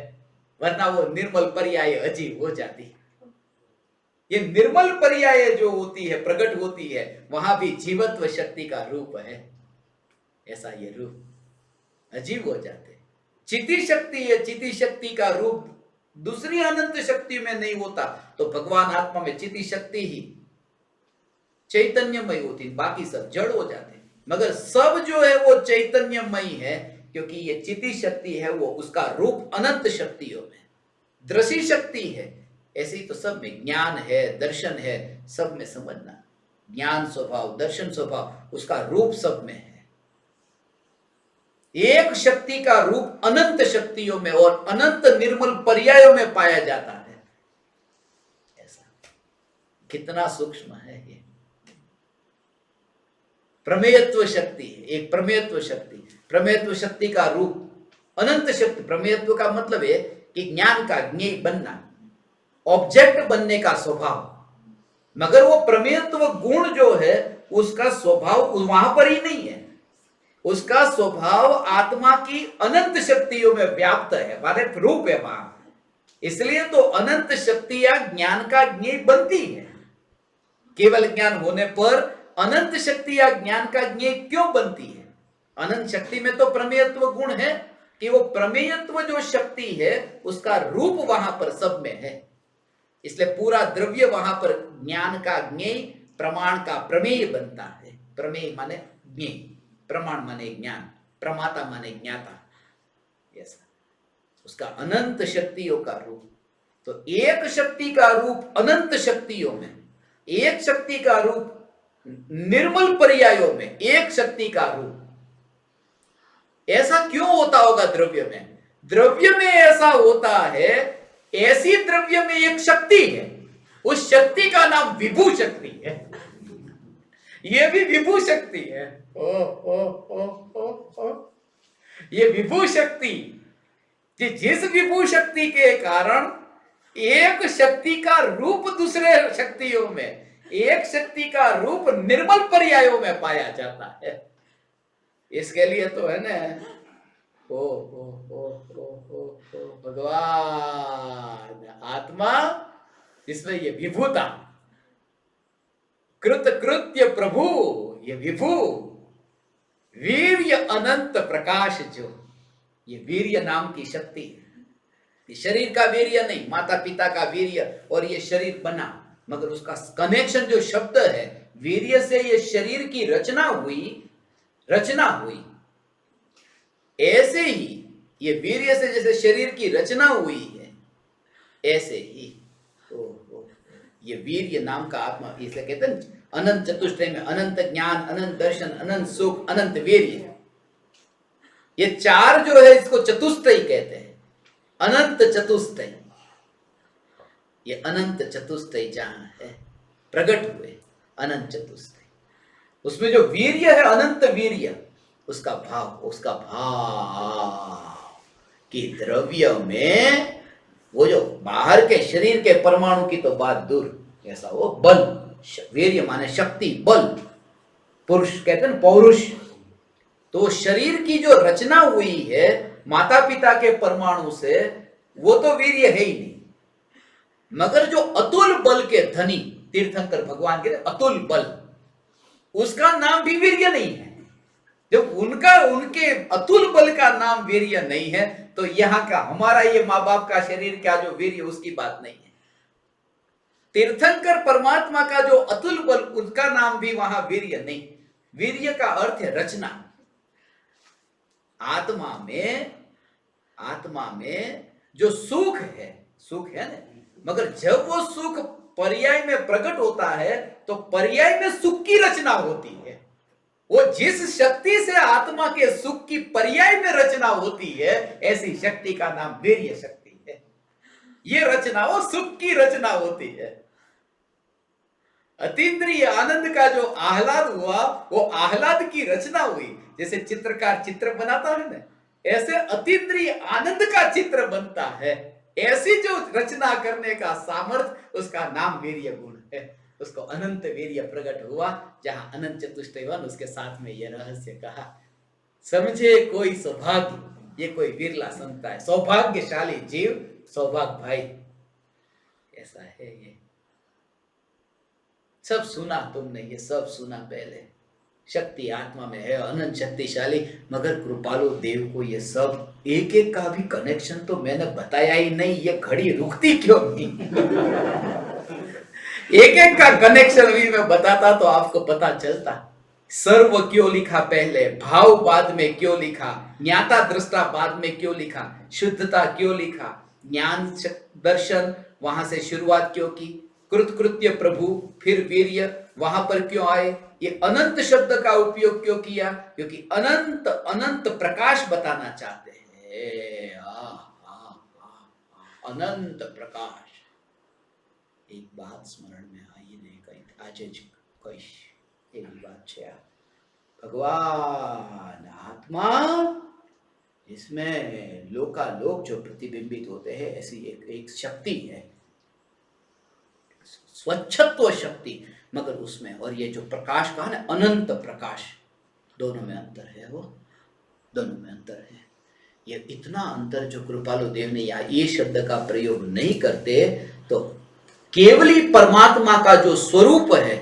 वरना वो निर्मल पर्याय अजीब हो जाती। ये निर्मल पर्याय जो होती है, प्रकट होती है, वहां भी जीवत्व शक्ति का रूप है। ऐसा ये रूप अजीब हो जाते। चिति शक्ति है, चिति शक्ति का रूप दूसरी अनंत शक्ति में नहीं होता, तो भगवान आत्मा में चिति शक्ति ही चैतन्यमय होती, बाकी सब जड़ हो जाते। मगर सब जो है वो चैतन्यमयी है, क्योंकि ये चिति शक्ति है वो उसका रूप अनंत शक्तियों में। दृष्टि शक्ति है, ऐसी तो सब में ज्ञान है, दर्शन है, सब में समझना। ज्ञान स्वभाव, दर्शन स्वभाव, उसका रूप सब में है। एक शक्ति का रूप अनंत शक्तियों में और अनंत निर्मल पर्यायों में पाया जाता है। ऐसा कितना सूक्ष्म है ये। प्रमेयत्व शक्ति है, एक प्रमेयत्व शक्ति। प्रमेयत्व शक्ति का रूप अनंत शक्ति। प्रमेयत्व का मतलब है कि ज्ञान का ज्ञेय बनना, ऑब्जेक्ट बनने का स्वभाव। मगर वो प्रमेयत्व गुण जो है उसका स्वभाव वहां पर ही नहीं है, उसका स्वभाव आत्मा की अनंत शक्तियों में व्याप्त है, माने रूप है वहां। इसलिए तो अनंत शक्तियां ज्ञान का ज्ञेय बनती है। केवल ज्ञान होने पर अनंत शक्तियां ज्ञान का ज्ञेय क्यों बनती है? अनंत शक्ति में तो प्रमेयत्व गुण है कि वो प्रमेयत्व जो शक्ति है उसका रूप वहां पर सब में है। इसलिए पूरा द्रव्य वहां पर ज्ञान का ज्ञेय, प्रमाण का प्रमेय बनता है। प्रमेय माने ज्ञेय, प्रमाण माने ज्ञान, प्रमाता माने ज्ञाता। ऐसा उसका अनंत शक्तियों का रूप। तो एक शक्ति का रूप अनंत शक्तियों में, एक शक्ति का रूप निर्मल पर्यायों में, एक शक्ति का रूप। ऐसा क्यों होता होगा द्रव्य में? द्रव्य में ऐसा होता है, ऐसी द्रव्य में एक शक्ति है, उस शक्ति का नाम विभू शक्ति है। यह भी विभू शक्ति है। ओ ओ ओ ओ ओ ये विभू शक्ति, जिस विभू शक्ति के कारण एक शक्ति का रूप दूसरे शक्तियों में, एक शक्ति का रूप निर्मल पर्यायों में पाया जाता है। इसके लिए तो है ना, ओ ओ ओ ओ ओ ओ भगवान आत्मा, इसमें ये विभूता, कृत कृत्य प्रभु, ये विभू, वीर्य अनंत प्रकाश, जो ये वीर्य नाम की शक्ति है। ये शरीर का वीर्य नहीं, माता पिता का वीर्य और ये शरीर बना, मगर उसका कनेक्शन जो शब्द है, वीर्य से ये शरीर की रचना हुई। ऐसे ही ये वीर्य से जैसे शरीर की रचना हुई है, ऐसे ही ये वीर्य नाम का आत्मा, इसलिए कहते हैं अनंत चतुष्टय में अनंत ज्ञान, अनंत दर्शन, अनंत सुख, अनंत वीर्य। ये चार जो है इसको चतुष्टय कहते हैं, अनंत चतुष्टय। ये अनंत चतुष्टय जहां है प्रकट हुए, अनंत चतुष्टय, उसमें जो वीर्य है, अनंत वीर्य, उसका भाव कि द्रव्य में वो जो बाहर के शरीर के परमाणु की तो बात दूर, ऐसा वो बल, वीर्य माने शक्ति, बल, पुरुष कहते हैं ना, पौरुष। तो शरीर की जो रचना हुई है माता पिता के परमाणु से, वो तो वीर्य है ही नहीं, मगर जो अतुल बल के धनी तीर्थंकर भगवान के अतुल बल, उसका नाम भी वीर्य नहीं है। जब उनके अतुल बल का नाम वीर्य नहीं है, तो यहां का हमारा ये माँ बाप का शरीर का जो वीर्य, उसकी बात नहीं है। तीर्थंकर परमात्मा का जो अतुल बल, उसका नाम भी वहां वीर्य नहीं। वीर्य का अर्थ है रचना। आत्मा में जो सुख है ना, मगर जब वो सुख पर्याय में प्रकट होता है, तो पर्याय में सुख की रचना होती है। वो जिस शक्ति से आत्मा के सुख की पर्याय में रचना होती है, ऐसी शक्ति का नाम वीर्य शक्ति है। ये रचना वो सुख की रचना होती है। अतीन्द्रिय आनंद का जो आह्लाद हुआ, वो आह्लाद की रचना हुई। जैसे चित्रकार चित्र बनाता है ना, ऐसे अतीन्द्रिय आनंद का चित्र बनता है। ऐसी जो रचना करने का सामर्थ्य, उसका नाम वीर्य गुण है। उसको अनंत वीर्य प्रकट हुआ, जहां अनंत चतुष्टयवन, उसके साथ में यह रहस्य कहा। समझे कोई सौभाग्य, ये कोई विरला संता है, सौभाग्यशाली जीव, सौभाग्य भाई, ऐसा है। ये सब सुना तुमने, ये सब सुना पहले। शक्ति आत्मा में है, अनंत शक्तिशाली, मगर कृपालु देव को ये सब एक एक का भी कनेक्शन तो मैंने बताया ही नहीं। ये घड़ी रुकती क्यों नहीं? एक एक का कनेक्शन भी मैं बताता तो आपको पता चलता। सर्व क्यों लिखा पहले, भाव बाद में क्यों लिखा, ज्ञाता दृष्टा बाद में क्यों लिखा, शुद्धता क्यों लिखा, ज्ञान दर्शन वहां से शुरुआत क्यों की, कृतकृत्य प्रभु, फिर वीर्य, वहां पर क्यों आए, ये अनंत शब्द का उपयोग क्यों किया, क्योंकि अनंत अनंत प्रकाश बताना चाहते हैं। अनंत प्रकाश। एक बात स्मरण में आई नहीं, कहीं आज कही एવી बात છે। भगवान आत्मा, इसमें लोकालोक जो प्रतिबिंबित होते हैं, ऐसी एक शक्ति है, स्वच्छत्व शक्ति, मगर उसमें, और ये जो प्रकाश कहा ना, अनंत प्रकाश, दोनों में अंतर है। वो दोनों में अंतर है। ये इतना अंतर जो कृपालु देव ने ये शब्द का प्रयोग नहीं करते, तो केवली परमात्मा का जो स्वरूप है,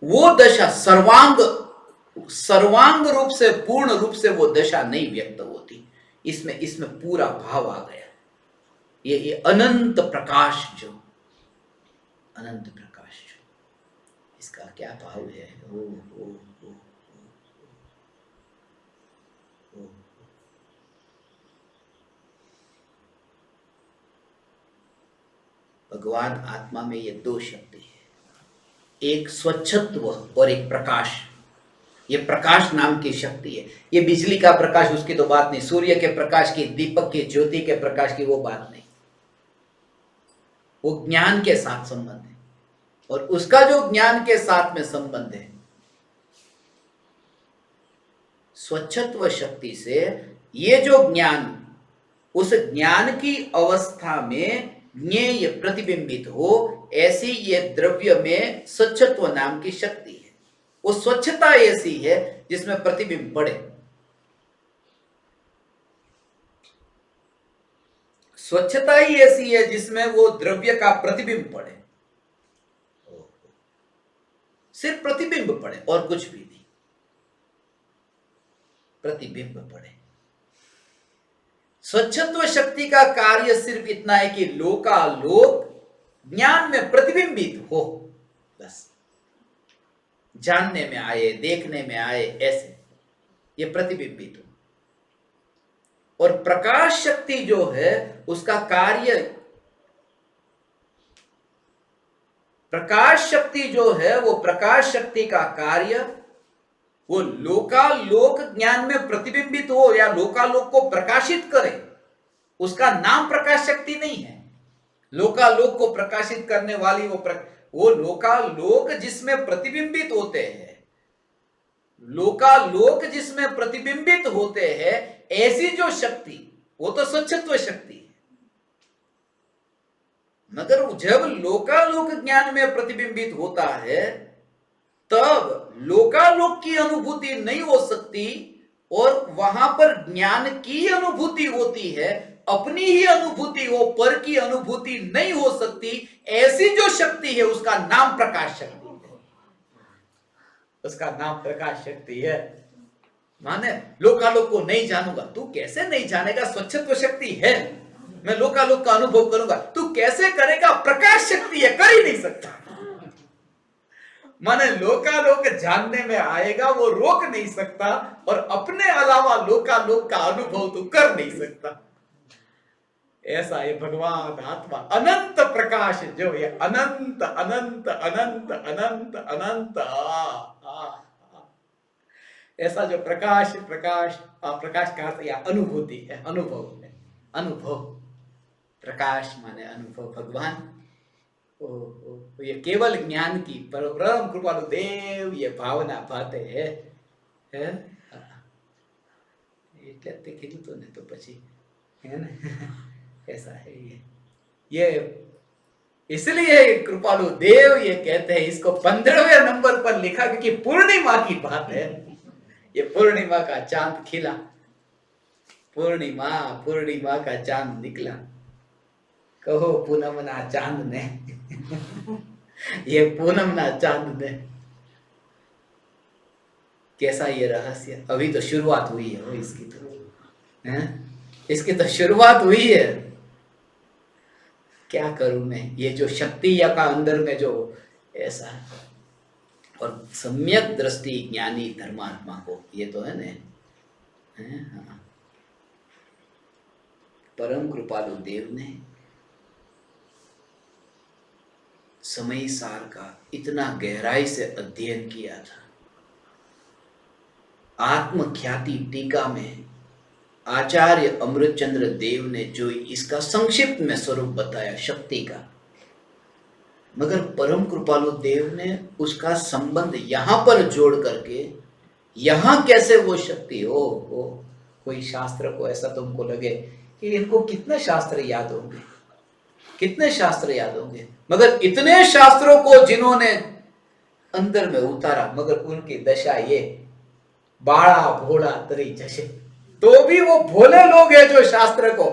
वो दशा सर्वांग रूप से, पूर्ण रूप से वो दशा नहीं व्यक्त होती। इसमें पूरा भाव आ गया। ये अनंत प्रकाश, जो अनंत प्रकाश, इसका क्या भाव है। भगवान आत्मा में ये दो शक्ति है, एक स्वच्छत्व और एक प्रकाश। ये प्रकाश नाम की शक्ति है। ये बिजली का प्रकाश, उसकी तो बात नहीं, सूर्य के प्रकाश की, दीपक की, ज्योति के प्रकाश की वो बात नहीं। वो ज्ञान के साथ संबंध है, और उसका जो ज्ञान के साथ में संबंध है, स्वच्छत्व शक्ति से ये जो ज्ञान, उस ज्ञान की अवस्था में ज्ञेय प्रतिबिंबित हो, ऐसी ये द्रव्य में स्वच्छत्व नाम की शक्ति है। वो स्वच्छता ऐसी है जिसमें प्रतिबिंब पड़े। स्वच्छता ही ऐसी है जिसमें वो द्रव्य का प्रतिबिंब पड़े, सिर्फ प्रतिबिंब पड़े और कुछ भी नहीं, प्रतिबिंब पड़े। स्वच्छत्व शक्ति का कार्य सिर्फ इतना है कि लोकालोक ज्ञान में प्रतिबिंबित हो, बस जानने में आए, देखने में आए, ऐसे ये प्रतिबिंबित हो। और प्रकाश शक्ति जो है, उसका कार्य, प्रकाश शक्ति जो है, वो प्रकाश शक्ति का कार्य, वो लोकालोक ज्ञान में प्रतिबिंबित हो या लोकालोक को प्रकाशित करे, उसका नाम प्रकाश शक्ति नहीं है। लोकालोक को प्रकाशित करने वाली वो लोकालोक जिसमें प्रतिबिंबित होते हैं, लोकालोक जिसमें प्रतिबिंबित होते हैं, ऐसी जो शक्ति, वो तो स्वच्छत्व शक्ति है। मगर जब लोकालोक ज्ञान में प्रतिबिंबित होता है, तब लोकालोक की अनुभूति नहीं हो सकती और वहां पर ज्ञान की अनुभूति होती है, अपनी ही अनुभूति हो, पर की अनुभूति नहीं हो सकती। ऐसी जो शक्ति है उसका नाम प्रकाश शक्ति है, उसका नाम प्रकाश शक्ति है। माने लोकालोक को नहीं जानूंगा, तू कैसे नहीं जानेगा? स्वच्छत्व शक्ति है। मैं लोकालोक का अनुभव करूंगा, तू कैसे करेगा? प्रकाश शक्ति है, कर ही नहीं सकता। माने लोकालोक जानने में आएगा, वो रोक नहीं सकता, और अपने अलावा लोकालोक का अनुभव तू कर नहीं सकता। ऐसा है भगवान आत्मा, अनंत प्रकाश जो है, अनंत अनंत अनंत अनंत अनंत। ऐसा जो प्रकाश प्रकाश प्रकाश का अर्थ या अनुभूति है, अनुभव है, अनुभव। प्रकाश माने अनुभव। भगवान ये केवल ज्ञान की परम कृपालु देव ये भावना बाते है એટલે તે કીધું તો ને, તો પછી है ना। ऐसा है ये इसलिए कृपालु देव ये कहते हैं, इसको 15वें नंबर पर लिखा क्योंकि पूर्णिमा की बात है। ये पूर्णिमा का चांद खिला, पूर्णिमा का चांद निकला, कहो पूनम ना चांद ने। ये पूनम ना चांद ने, कैसा ये रहस्य। अभी तो शुरुआत हुई है वो, इसकी तो इसकी तो शुरुआत हुई है। क्या करूं मैं, ये जो शक्ति या का अंदर में जो ऐसा, और सम्यक दृष्टि ज्ञानी धर्मात्मा को, ये तो है ना। हाँ। परम कृपालु देव ने समय सार का इतना गहराई से अध्ययन किया था। आत्मख्याति टीका में आचार्य अमृतचंद्र देव ने जो इसका संक्षिप्त में स्वरूप बताया शक्ति का, मगर परम कृपालु देव ने उसका संबंध यहां पर जोड़ करके, यहां कैसे वो शक्ति हो। कोई शास्त्र को ऐसा तुमको लगे कि इनको कितने शास्त्र याद होंगे, कितने शास्त्र याद होंगे, मगर इतने शास्त्रों को जिन्होंने अंदर में उतारा, मगर उनकी दशा ये बाड़ा भोला तरी जैसे, तो भी वो भोले लोग हैं जो शास्त्र को,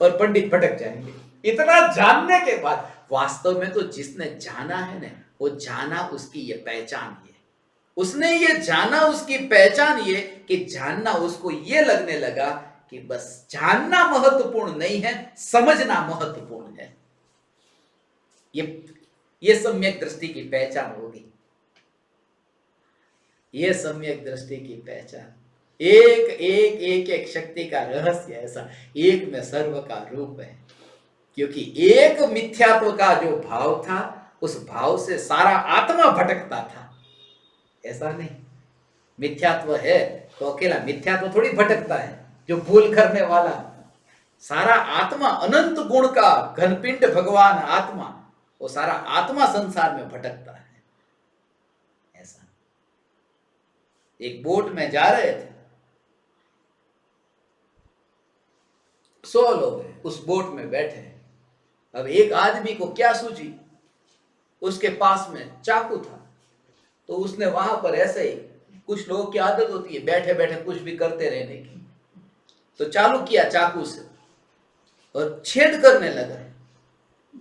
और पंडित भटक जाएंगे इतना जानने के बाद। वास्तव में तो जिसने जाना है ना, वो जाना उसकी ये पहचान है, उसने ये जाना उसकी पहचान ये कि जानना उसको ये लगने लगा कि बस जानना महत्वपूर्ण नहीं है, समझना महत्वपूर्ण है। ये सम्यक दृष्टि की पहचान होगी, ये सम्यक दृष्टि की पहचान। एक शक्ति का रहस्य ऐसा, एक में सर्व का रूप है। क्योंकि एक मिथ्यात्व का जो भाव था, उस भाव से सारा आत्मा भटकता था। ऐसा नहीं, मिथ्यात्व है तो अकेला मिथ्यात्व थोड़ी भटकता है, जो भूल करने वाला सारा आत्मा, अनंत गुण का घनपिंड भगवान आत्मा, वो सारा आत्मा संसार में भटकता है। ऐसा एक बोट में जा रहे थे, 100 लोग उस बोट में बैठे। अब एक आदमी को क्या सूझी, उसके पास में चाकू था, तो उसने वहां पर ऐसे ही, कुछ लोगों की आदत होती है बैठे बैठे कुछ भी करते रहने की, तो चालू किया चाकू से और छेद करने लगा।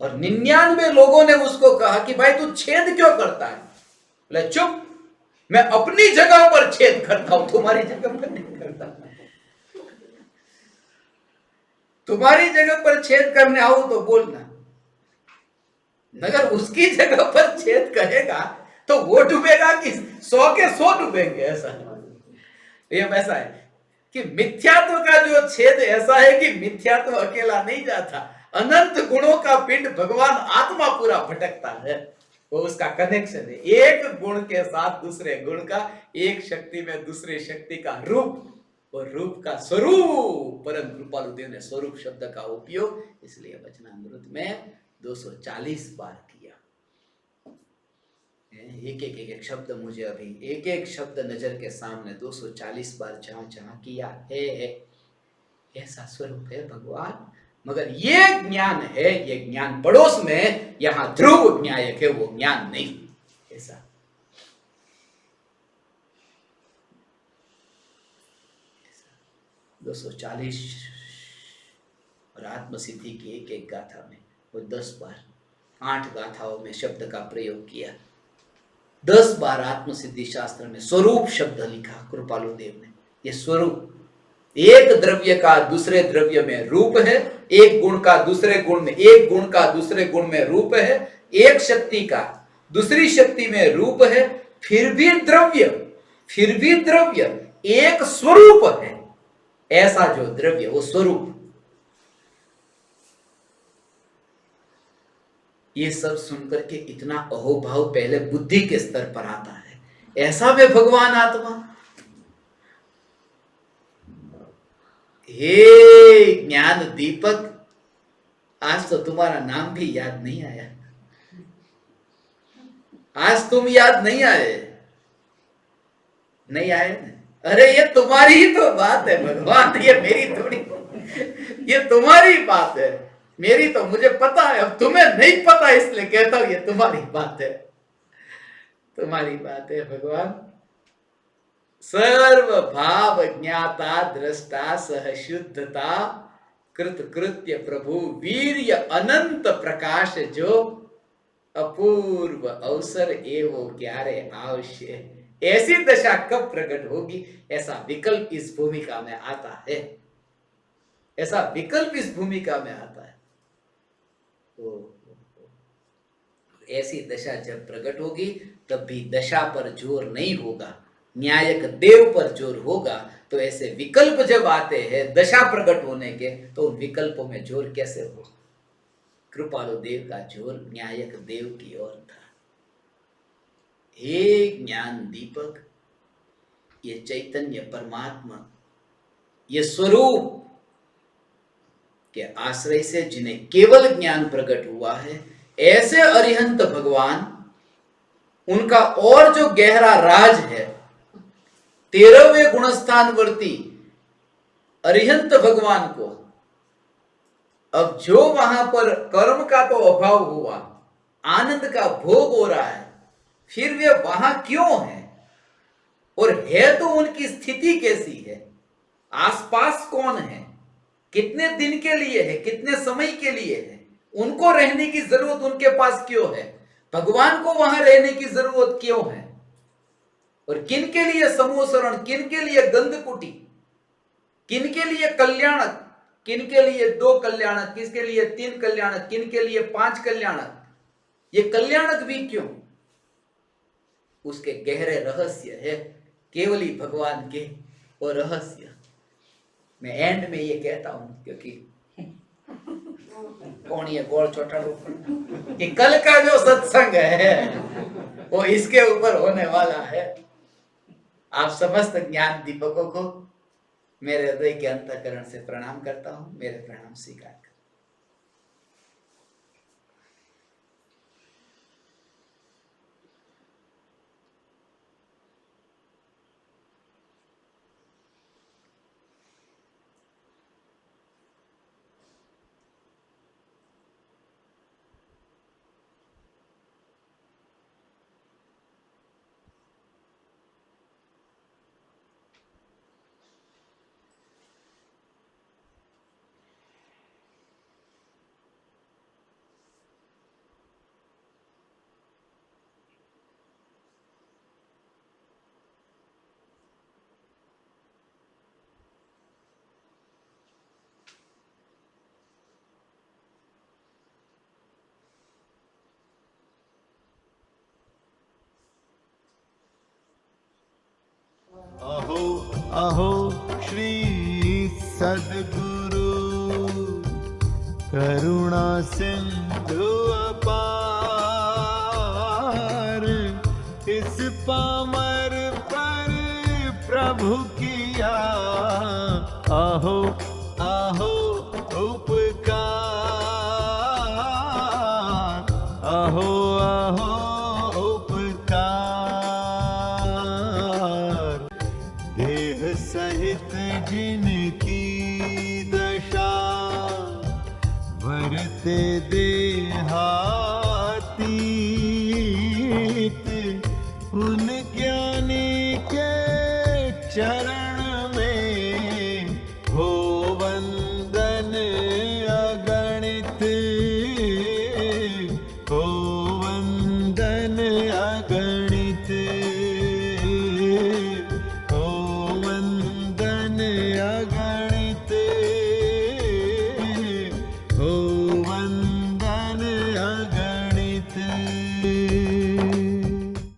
और 99 लोगों ने उसको कहा कि भाई तू छेद क्यों करता है? बोले चुप, मैं अपनी जगह पर छेद करता हूं, तुम्हारी जगह पर नहीं करता। तुम्हारी जगह पर छेद करने आऊं तो बोलना, मगर उसकी जगह पर छेद करेगा तो वो डूबेगा कि 100 के 100 डूबेंगे। ऐसा ये वैसा है कि मिथ्यात्व का जो छेद ऐसा है कि मिथ्यात्व अकेला नहीं जाता, अनंत गुणों का पिंड भगवान आत्मा पूरा भटकता है। वो उसका कनेक्शन है, एक गुण के साथ दूसरे गुण का, एक शक्ति में दूसरे शक्ति का रूप, और रूप का स्वरूप। परम कृपालु देव ने स्वरूप शब्द का उपयोग इसलिए वचनामृत में 240 बार किया। एक शब्द मुझे अभी एक शब्द नजर के सामने 240 बार जहां किया है। ऐसा स्वरूप है भगवान। मगर ये ज्ञान है, ये ज्ञान पड़ोस में, यहां ध्रुव न्यायक है, वो ज्ञान नहीं। ऐसा 240 और आत्म सिद्धि की एक एक गाथा में वो 10 बार 8 गाथाओं में शब्द का प्रयोग किया। 10 बार आत्म सिद्धि शास्त्र में स्वरूप शब्द लिखा कृपालु देव ने। ये स्वरूप, एक द्रव्य का दूसरे द्रव्य में रूप है, एक गुण का दूसरे गुण में, एक गुण का दूसरे गुण में रूप है, एक शक्ति का दूसरी शक्ति में रूप है, फिर भी द्रव्य एक स्वरूप है। ऐसा जो द्रव्य वो स्वरूप। ये सब सुनकर के इतना अहोभाव पहले बुद्धि के स्तर पर आता है, ऐसा में भगवान आत्मा। हे ज्ञान दीपक, आज तो तुम्हारा नाम भी याद नहीं आया, आज तुम याद नहीं आए ना? अरे ये तुम्हारी ही तो बात है भगवान, ये मेरी थोड़ी, ये तुम्हारी बात है, मेरी तो मुझे पता है, अब तुम्हें नहीं पता इसलिए कहता हूं ये तुम्हारी बात है, तुम्हारी बात है भगवान। सर्व भाव ज्ञाता दृष्टा सह शुद्धता कृत कृत्य प्रभु वीर्य अनंत प्रकाश जो अपूर्व अवसर एवं ग्यारे आवश्य। ऐसी दशा कब प्रकट होगी? ऐसा विकल्प इस भूमिका में आता है, ऐसा विकल्प इस भूमिका में आता है। ऐसी दशा जब प्रकट होगी तब भी दशा पर जोर नहीं होगा, न्यायक देव पर जोर होगा। तो ऐसे विकल्प जब आते हैं दशा प्रकट होने के, तो उन विकल्पों में जोर कैसे हो? कृपालु देव का जोर न्यायक देव की ओर था। हे ज्ञान दीपक, ये चैतन्य परमात्मा, ये स्वरूप के आश्रय से जिन्हें केवल ज्ञान प्रकट हुआ है, ऐसे अरिहंत भगवान, उनका और जो गहरा राज है, 13वें गुणस्थानवर्ती अरिहंत भगवान को अब जो वहां पर कर्म का तो अभाव हुआ, आनंद का भोग हो रहा है, फिर वे वहां क्यों हैं? और है तो उनकी स्थिति कैसी है? आसपास कौन है? कितने दिन के लिए है? कितने समय के लिए है? उनको रहने की जरूरत उनके पास क्यों है? भगवान को वहां रहने की जरूरत क्यों है? और किन के लिए समूह शरण, किन के लिए गंधकुटी, किन के लिए कल्याणक, किन के लिए 2 कल्याणक, किसके लिए 3 कल्याणक, किन के लिए 5 कल्याणक? ये कल्याणक भी क्यों? उसके गहरे रहस्य है, केवल ही भगवान के वो रहस्य। मैं एंड में ये कहता हूं क्योंकि कौन ये गोल चौटाड़ू कि कल का जो सत्संग है वो इसके ऊपर होने वाला है। आप समस्त ज्ञान दीपकों को मेरे हृदय के अंतःकरण से प्रणाम करता हूं, मेरे प्रणाम स्वीकार कर। अहो अहो श्री सद्गुरु करुणा सिंधु अपार, इस पामर पर प्रभु किया अहो अहो उपकार, अहो अहो सहित जिनकी दशा वरते देहा